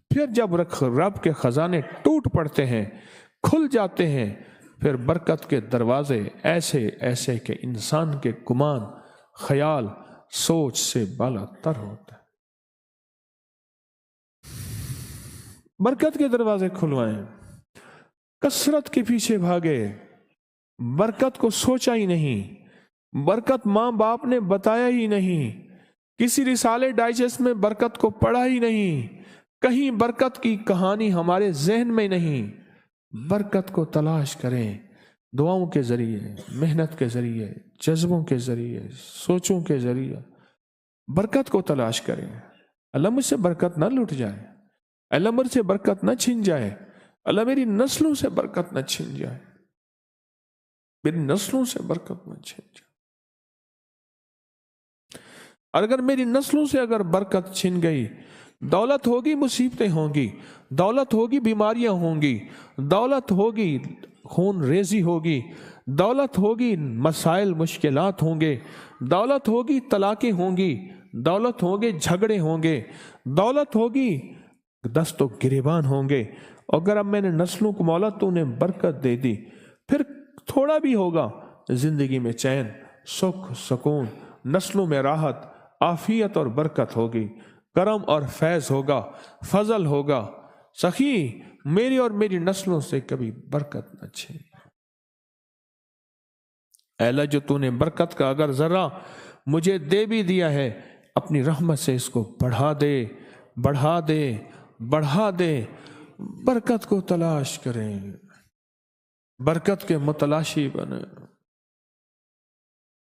پھر جب رب کے خزانے ٹوٹ پڑتے ہیں، کھل جاتے ہیں، پھر برکت کے دروازے ایسے ایسے کہ انسان کے گمان، خیال، سوچ سے بالا تر ہوتا ہے۔ برکت کے دروازے کھلوائیں، کثرت کے پیچھے بھاگے، برکت کو سوچا ہی نہیں، برکت ماں باپ نے بتایا ہی نہیں، کسی رسالے ڈائجسٹ میں برکت کو پڑھا ہی نہیں، کہیں برکت کی کہانی ہمارے ذہن میں نہیں۔ برکت کو تلاش کریں دعاؤں کے ذریعے، محنت کے ذریعے، جذبوں کے ذریعے، سوچوں کے ذریعے برکت کو تلاش کریں۔ اللہ مجھ سے برکت نہ لٹ جائے، اللہ مجھ سے برکت نہ چھن جائے، اللہ میری نسلوں سے برکت نہ چھن جائے، میری نسلوں سے برکت نہ چھن جائے۔ اگر میری نسلوں سے اگر برکت چھن گئی، دولت ہوگی مصیبتیں ہوں گی، دولت ہوگی بیماریاں ہوں گی، دولت ہوگی خون ریزی ہوگی، دولت ہوگی مسائل مشکلات ہوں گے، دولت ہوگی طلاقیں ہوں گی، دولت ہوگے جھگڑے ہوں گے، دولت ہوگی دست و گریبان ہوں گے۔ اگر اب میں نے نسلوں کو مولا تو نے برکت دے دی، پھر تھوڑا بھی ہوگا زندگی میں چین، سکھ، سکون، نسلوں میں راحت، عافیت اور برکت ہوگی، کرم اور فیض ہوگا، فضل ہوگا، سخی میری اور میری نسلوں سے کبھی برکت نہ چھین۔ اے اللہ جو تو نے برکت کا اگر ذرا مجھے دے بھی دیا ہے، اپنی رحمت سے اس کو بڑھا دے، بڑھا دے، بڑھا دے۔ برکت کو تلاش کریں، برکت کے متلاشی بنے،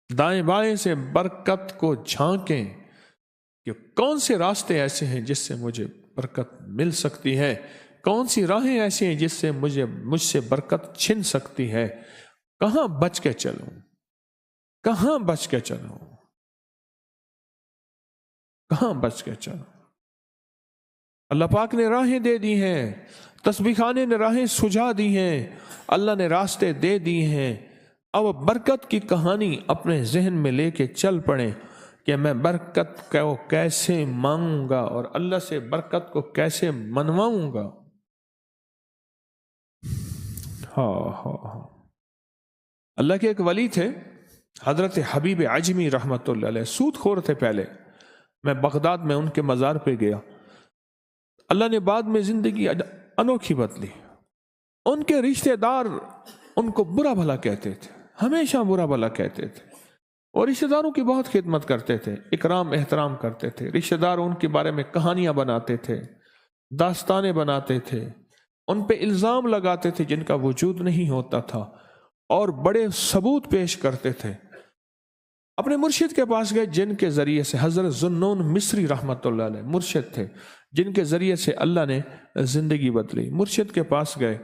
دائیں بائیں سے برکت کو جھانکیں کہ کون سے راستے ایسے ہیں جس سے مجھے برکت مل سکتی ہے، کون سی راہیں ایسی ہیں جس سے مجھ سے برکت چھن سکتی ہے، کہاں بچ کے چلوں، کہاں بچ کے چلوں، کہاں بچ کے چلوں۔ اللہ پاک نے راہیں دے دی ہیں، تسبیح خانے نے راہیں سجھا دی ہیں، اللہ نے راستے دے دیے ہیں۔ اب برکت کی کہانی اپنے ذہن میں لے کے چل پڑیں کہ میں برکت کو کیسے مانگوں گا اور اللہ سے برکت کو کیسے منواؤں گا۔ ہاں اللہ کے ایک ولی تھے حضرت حبیب عجمی رحمت اللہ علیہ، سود خور تھے پہلے۔ میں بغداد میں ان کے مزار پہ گیا، اللہ نے بعد میں زندگی انوکھی بدلی۔ ان کے رشتہ دار ان کو برا بھلا کہتے تھے، ہمیشہ برا بھلا کہتے تھے، اور رشتہ داروں کی بہت خدمت کرتے تھے، اکرام احترام کرتے تھے۔ رشتہ دار ان کے بارے میں کہانیاں بناتے تھے، داستانیں بناتے تھے، ان پہ الزام لگاتے تھے جن کا وجود نہیں ہوتا تھا، اور بڑے ثبوت پیش کرتے تھے۔ اپنے مرشد کے پاس گئے جن کے ذریعے سے حضرت ذوالنون مصری رحمت اللہ علیہ مرشد تھے، جن کے ذریعے سے اللہ نے زندگی بدلی۔ مرشد کے پاس گئے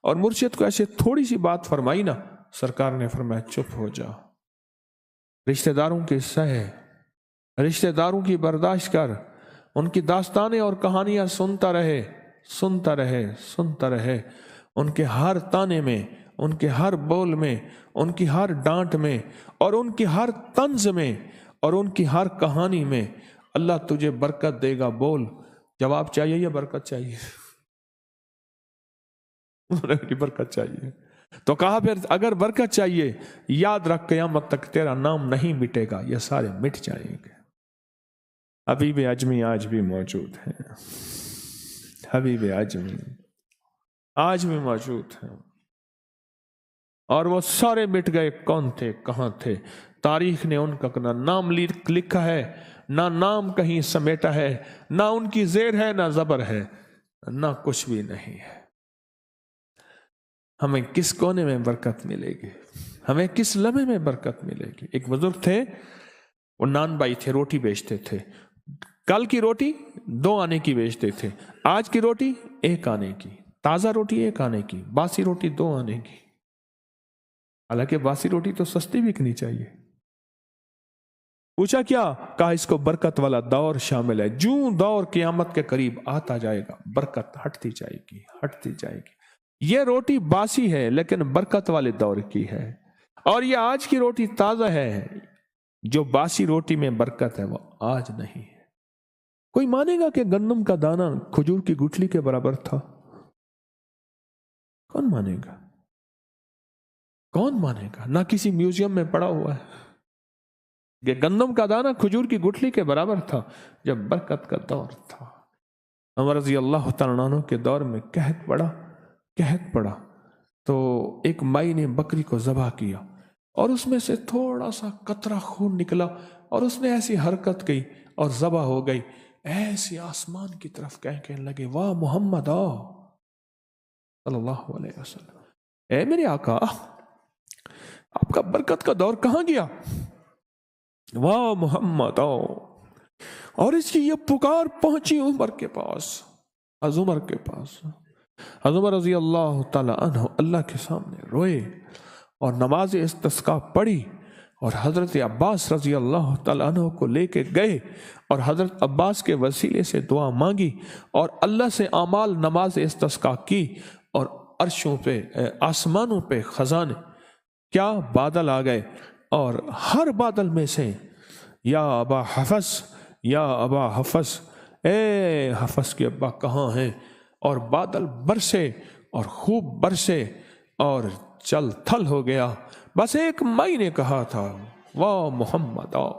اور مرشد کو ایسے تھوڑی سی بات فرمائی نا، سرکار نے فرمایا چپ ہو جا، رشتہ داروں کی سہ، رشتہ داروں کی برداشت کر، ان کی داستانیں اور کہانیاں سنتا رہے، سنتا رہے، سنتا رہے۔ ان کے ہر تانے میں، ان کے ہر بول میں، ان کی ہر ڈانٹ میں، اور ان کی ہر طنز میں، اور ان کی ہر کہانی میں اللہ تجھے برکت دے گا۔ بول، جواب چاہیے یا برکت چاہیے؟ برکت چاہیے تو کہا پھر اگر برکت چاہیے یاد رکھ قیامت تک تیرا نام نہیں مٹے گا، یہ سارے مٹ جائیں گے۔ حبیب اجمی آج بھی موجود ہیں، حبیب اجمی آج بھی موجود ہیں، اور وہ سارے مٹ گئے۔ کون تھے، کہاں تھے؟ تاریخ نے ان کا نہ نام لکھا ہے، نہ نام کہیں سمیٹا ہے، نہ ان کی زیر ہے، نہ زبر ہے، نہ کچھ بھی نہیں ہے۔ ہمیں کس کونے میں برکت ملے گی، ہمیں کس لمحے میں برکت ملے گی؟ ایک بزرگ تھے، وہ نان بائی تھے، روٹی بیچتے تھے۔ کل کی روٹی 2 آنے کی بیچتے تھے، آج کی روٹی 1 آنے کی، تازہ روٹی 1 آنے کی، باسی روٹی 2 آنے کی۔ حالانکہ باسی روٹی تو سستی بکنی چاہیے۔ پوچھا کیا؟ کہا اس کو برکت والا دور شامل ہے، جوں دور قیامت کے قریب آتا جائے گا برکت ہٹتی جائے گی، ہٹتی جائے گی۔ یہ روٹی باسی ہے لیکن برکت والے دور کی ہے، اور یہ آج کی روٹی تازہ ہے۔ جو باسی روٹی میں برکت ہے وہ آج نہیں ہے۔ کوئی مانے گا کہ گندم کا دانہ کھجور کی گٹھلی کے برابر تھا؟ کون مانے گا؟ کون مانے گا؟ نہ کسی میوزیم میں پڑا ہوا ہے کہ گندم کا دانہ کھجور کی گٹھلی کے برابر تھا جب برکت کا دور تھا۔ عمر رضی اللہ تعالیٰ عنہ کے دور میں قحط پڑا تو ایک مائی نے بکری کو ذبح کیا، اور اس میں سے تھوڑا سا قطرہ خون نکلا، اور اس نے ایسی حرکت کی اور ذبح ہو گئی۔ ایسی آسمان کی طرف کہنے لگے، واہ محمد آ صلی اللہ علیہ وسلم، اے میرے آقا، آپ کا برکت کا دور کہاں گیا؟ واہ محمد آؤ۔ اور اس کی یہ پکار پہنچی عمر کے پاس، عمر کے پاس۔ عمر رضی اللہ تعالی عنہ اللہ کے سامنے روئے اور نماز استسقاء پڑھی، اور حضرت عباس رضی اللہ تعالی عنہ کو لے کے گئے، اور حضرت عباس کے وسیلے سے دعا مانگی، اور اللہ سے اعمال نماز استسقاء کی، اور عرشوں پہ، آسمانوں پہ خزانے، کیا بادل آ گئے، اور ہر بادل میں سے یا ابا حفص، یا ابا حفص، اے حفص کے ابا کہاں ہیں؟ اور بادل برسے اور خوب برسے اور چل تھل ہو گیا۔ بس ایک مائی نے کہا تھا، واہ محمد آؤ۔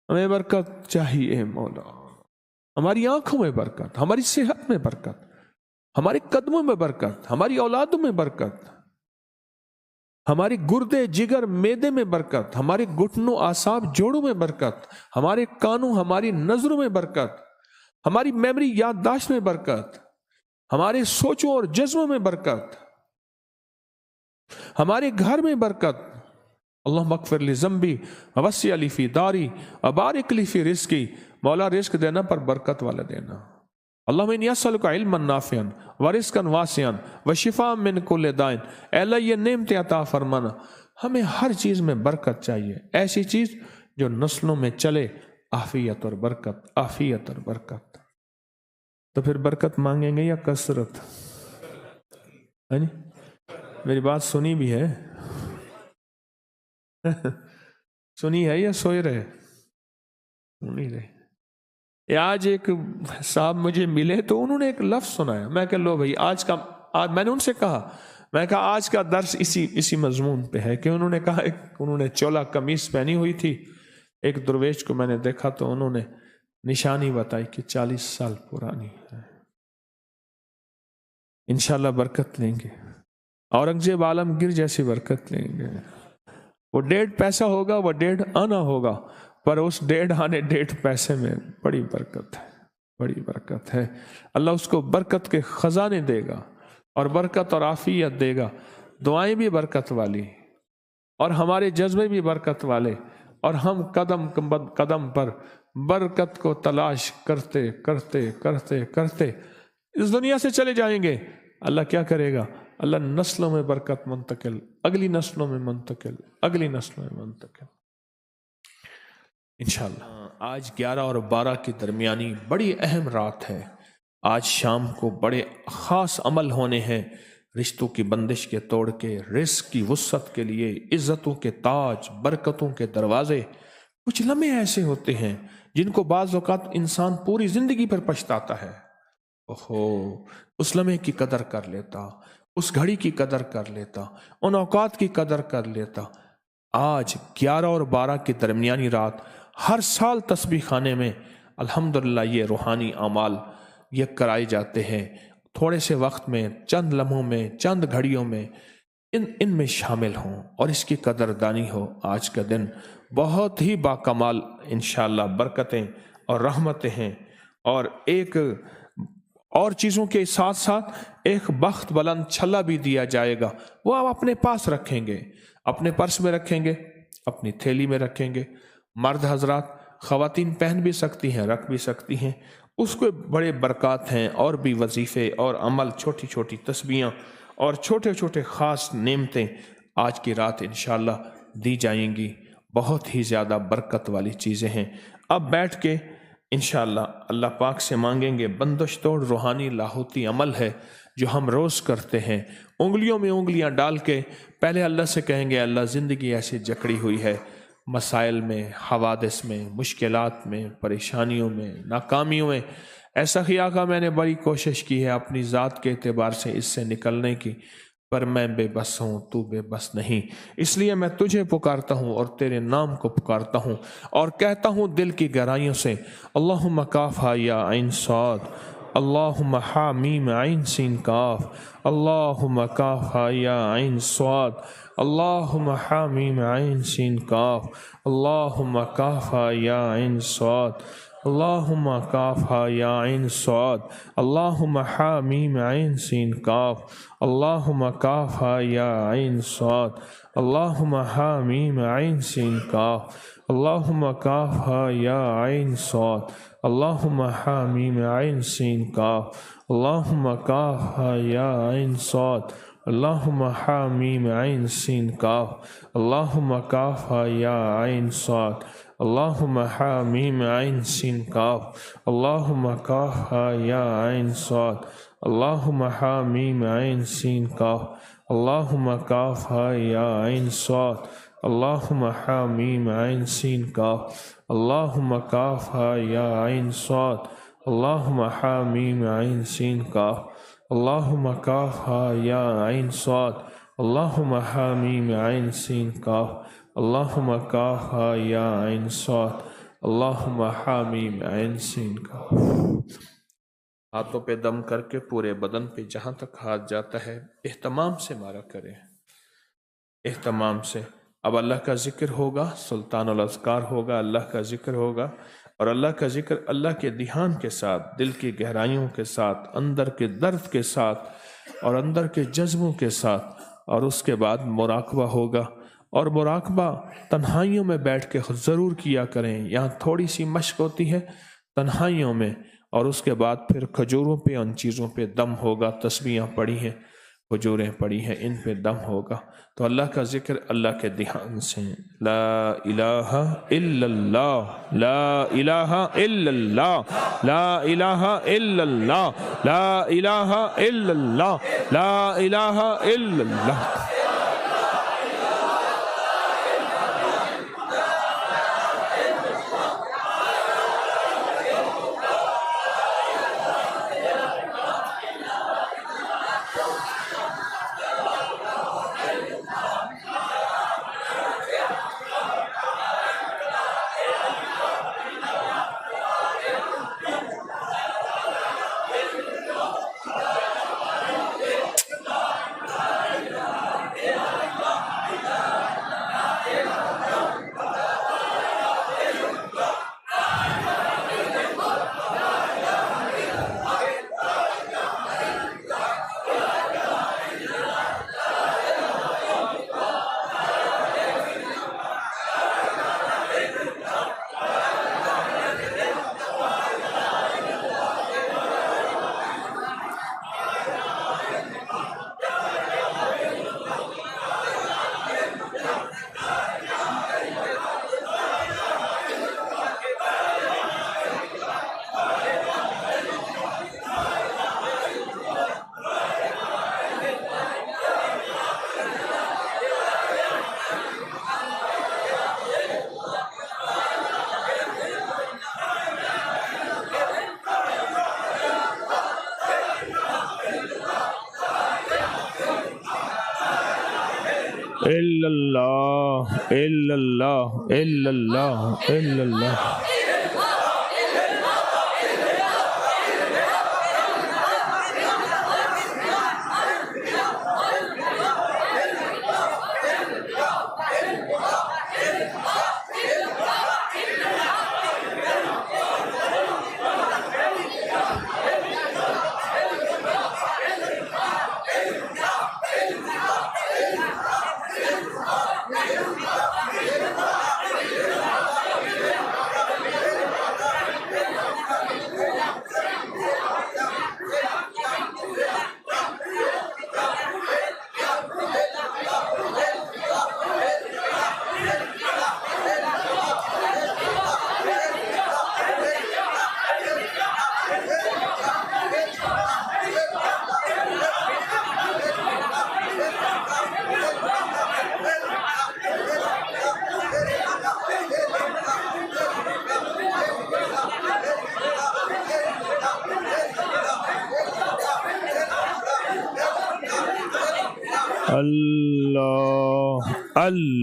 ہمیں برکت چاہیے مولا، ہماری آنکھوں میں برکت، ہماری صحت میں برکت، ہمارے قدموں میں برکت، ہماری اولادوں میں برکت، ہماری گردے جگر معدے میں برکت، ہمارے گھٹنوں اعصاب جوڑوں میں برکت، ہمارے کانوں ہماری نظروں میں برکت، ہماری میموری یادداشت میں برکت، ہمارے سوچوں اور جذبوں میں برکت، ہمارے گھر میں برکت۔ اللہم اغفر لی ذنبی ووسع لی فی داری وبارک لی فی رزقی، مولا رزق دینا پر برکت والا دینا۔ اللہم انی اسألک علما نافعا ورزقا واسعا وشفاء من کل داء، اے اللہ یہ نعمت عطا فرمانا، ہمیں ہر چیز میں برکت چاہیے، ایسی چیز جو نسلوں میں چلے، عافیت اور برکت، عافیت اور برکت۔ تو پھر برکت مانگیں گے یا کثرت؟ ہے نہیں؟ میری بات سنی بھی ہے؟ سنی ہے یا سوئے رہے؟ نہیں رہے۔ آج ایک صاحب مجھے ملے تو انہوں نے ایک لفظ سنایا، میں کہ لو بھائی آج میں نے ان سے کہا، میں کہا آج کا درس اسی مضمون پہ ہے، کہ انہوں نے کہا انہوں نے چولا قمیص پہنی ہوئی تھی، ایک درویش کو میں نے دیکھا تو انہوں نے نشانی بتائی کہ 40 سال پرانی ہے، انشاءاللہ برکت لیں گے، اورنگزیب عالمگیر جیسی برکت لیں گے۔ وہ 1.5 پیسہ ہوگا، وہ 1.5 آنا ہوگا، پر اس 1.5 آنے 1.5 پیسے میں بڑی برکت ہے، بڑی برکت ہے۔ اللہ اس کو برکت کے خزانے دے گا، اور برکت اور عافیت دے گا، دعائیں بھی برکت والی، اور ہمارے جذبے بھی برکت والے، اور ہم قدم پر برکت کو تلاش کرتے کرتے کرتے کرتے اس دنیا سے چلے جائیں گے۔ اللہ کیا کرے گا؟ اللہ نسلوں میں برکت منتقل، اگلی نسلوں میں منتقل، اگلی نسلوں میں منتقل انشاءاللہ۔ آج 11 اور 12 کی درمیانی بڑی اہم رات ہے۔ آج شام کو بڑے خاص عمل ہونے ہیں، رشتوں کی بندش کے توڑ کے، رزق کی وسعت کے لیے، عزتوں کے تاج، برکتوں کے دروازے۔ کچھ لمحے ایسے ہوتے ہیں جن کو بعض اوقات انسان پوری زندگی پر پچھتاتا ہے۔ اوہو، اس لمحے کی قدر کر لیتا، اس گھڑی کی قدر کر لیتا، ان اوقات کی قدر کر لیتا۔ آج 11 اور 12 کی درمیانی رات ہر سال تسبیح خانے میں الحمدللہ یہ روحانی اعمال یہ کرائے جاتے ہیں۔ تھوڑے سے وقت میں، چند لمحوں میں، چند گھڑیوں میں ان میں شامل ہوں اور اس کی قدردانی ہو۔ آج کا دن بہت ہی باکمال انشاءاللہ برکتیں اور رحمتیں ہیں، اور ایک اور چیزوں کے ساتھ ساتھ ایک بخت بلند چھلا بھی دیا جائے گا، وہ آپ اپنے پاس رکھیں گے، اپنے پرس میں رکھیں گے، اپنی تھیلی میں رکھیں گے۔ مرد حضرات، خواتین پہن بھی سکتی ہیں، رکھ بھی سکتی ہیں، اس کو بڑے برکات ہیں، اور بھی وظیفے اور عمل، چھوٹی چھوٹی تسبیحاں اور چھوٹے چھوٹے خاص نعمتیں آج کی رات انشاءاللہ دی جائیں گی۔ بہت ہی زیادہ برکت والی چیزیں ہیں۔ اب بیٹھ کے انشاءاللہ اللہ پاک سے مانگیں گے، بندش توڑ روحانی لاہوتی عمل ہے جو ہم روز کرتے ہیں، انگلیوں میں انگلیاں ڈال کے پہلے اللہ سے کہیں گے اللہ زندگی ایسی جکڑی ہوئی ہے، مسائل میں، حوادث میں، مشکلات میں، پریشانیوں میں، ناکامیوں میں، ایسا ہی آقا میں نے بڑی کوشش کی ہے اپنی ذات کے اعتبار سے اس سے نکلنے کی، پر میں بے بس ہوں، تو بے بس نہیں، اس لیے میں تجھے پکارتا ہوں اور تیرے نام کو پکارتا ہوں اور کہتا ہوں دل کی گہرائیوں سے، اللہم کاف ہا یا عین صاد، اللہم ہا میم عین سین کاف، اللہم کاف ہا یا عین صاد، اللہم ہا میم عین سین کاف، اللہم کاف ہا یا عین صاد، اللہم کاف ہا یا عین صاد، اللہم ہا میم عین سین کاف، اللہم کاف ہا یا عین صاد، اللہم ہا میم عین سین کاف، اللہم کاف ہا یا عین صاد، اللہم ہا میم عین سین کاف، اللہم کاف ہا یا عین صاد، اللہم ہا میم عین سین کاف، اللہم کاف ہا یا عین صاد، اللہم ہا میم عین سین کاف، اللہم کاف ہا یا عین صاد، اللہم ہا میم عین سین کاف، اللہم کاف ہا یا عین صاد، اللہم ہا میم عین سین کاف، اللہم کاف ہا یا عین صاد، اللہم ہا میم عین سین کاف، اللہم کاف ہا یا عین صاد، اللہم ہا میم عین سین کاف، اللہم کاف ہا یا عین صاد، اللہم حامیم عین سین کا ہاتھوں پہ دم کر کے پورے بدن پہ جہاں تک ہاتھ جاتا ہے اہتمام سے مارا کریں، اہتمام سے۔ اب اللہ کا ذکر ہوگا، سلطان الاذکار ہوگا، اللہ کا ذکر ہوگا، اور اللہ کا ذکر اللہ کے دھیان کے ساتھ، دل کی گہرائیوں کے ساتھ، اندر کے درد کے ساتھ اور اندر کے جذبوں کے ساتھ، اور اس کے بعد مراقبہ ہوگا۔ اور مراقبہ تنہائیوں میں بیٹھ کے ضرور کیا کریں، یہاں تھوڑی سی مشق ہوتی ہے تنہائیوں میں، اور اس کے بعد پھر کھجوروں پہ ان چیزوں پہ دم ہوگا، تسبیحاں پڑھی ہیں، کھجوریں پڑھی ہیں، ان پہ دم ہوگا۔ تو اللہ کا ذکر اللہ کے دھیان سے، لا الہ الا اللہ، لا الہ الا اللہ، لا الہ الا اللہ، لا الہ الا اللہ، لا الہ الا اللہ۔ الا اللہ، الا اللہ، الا اللہ، الا اللہ۔ اللہ اللہ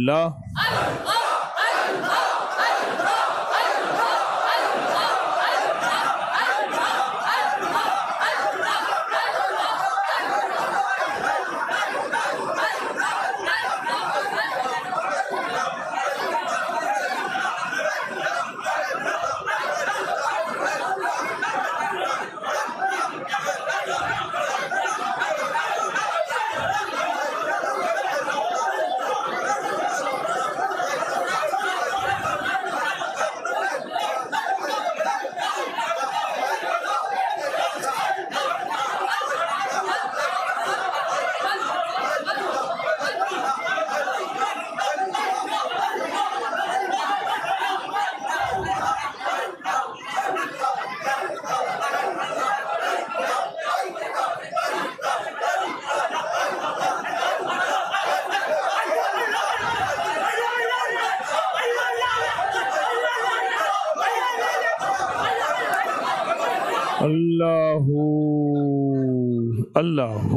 اللہ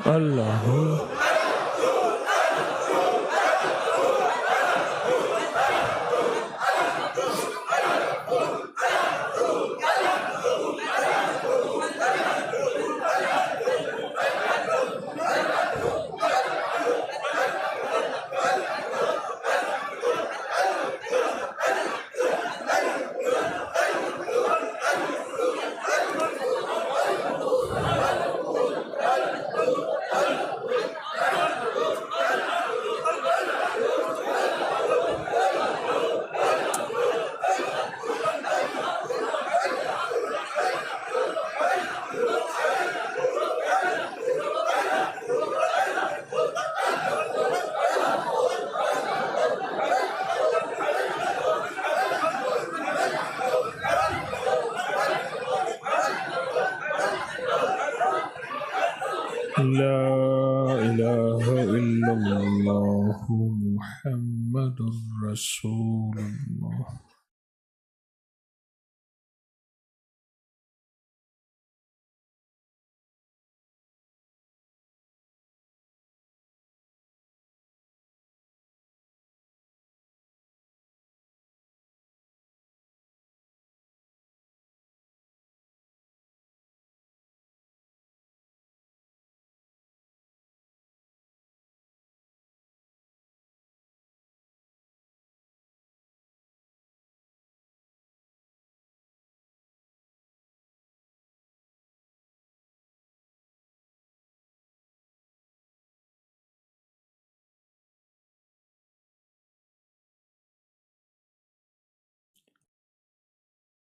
اللہ اللہ محمد رسول اللہ۔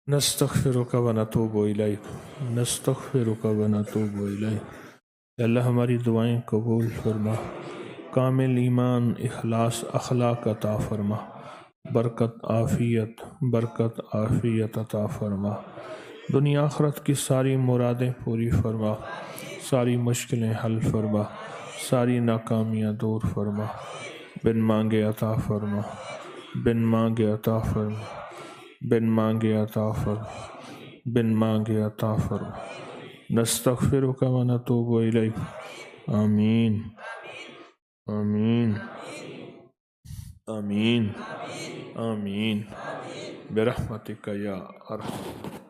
نستغفرک و نتوب الیک، نستغفرک و نتوب الیک۔ اللہ ہماری دعائیں قبول فرما، کامل ایمان، اخلاص، اخلاق عطا فرما، برکت عافیت عطا فرما، دنیا آخرت کی ساری مرادیں پوری فرما، ساری مشکلیں حل فرما، ساری ناکامیاں دور فرما، بن مانگے عطا فرما، بن مانگے عطا فرما، بن مانگے عطا فرما، بن مانگے عطا فرما۔ نستغفرک و نتوب الیک۔ آمین آمین آمین آمین برحمتک یا ارحم۔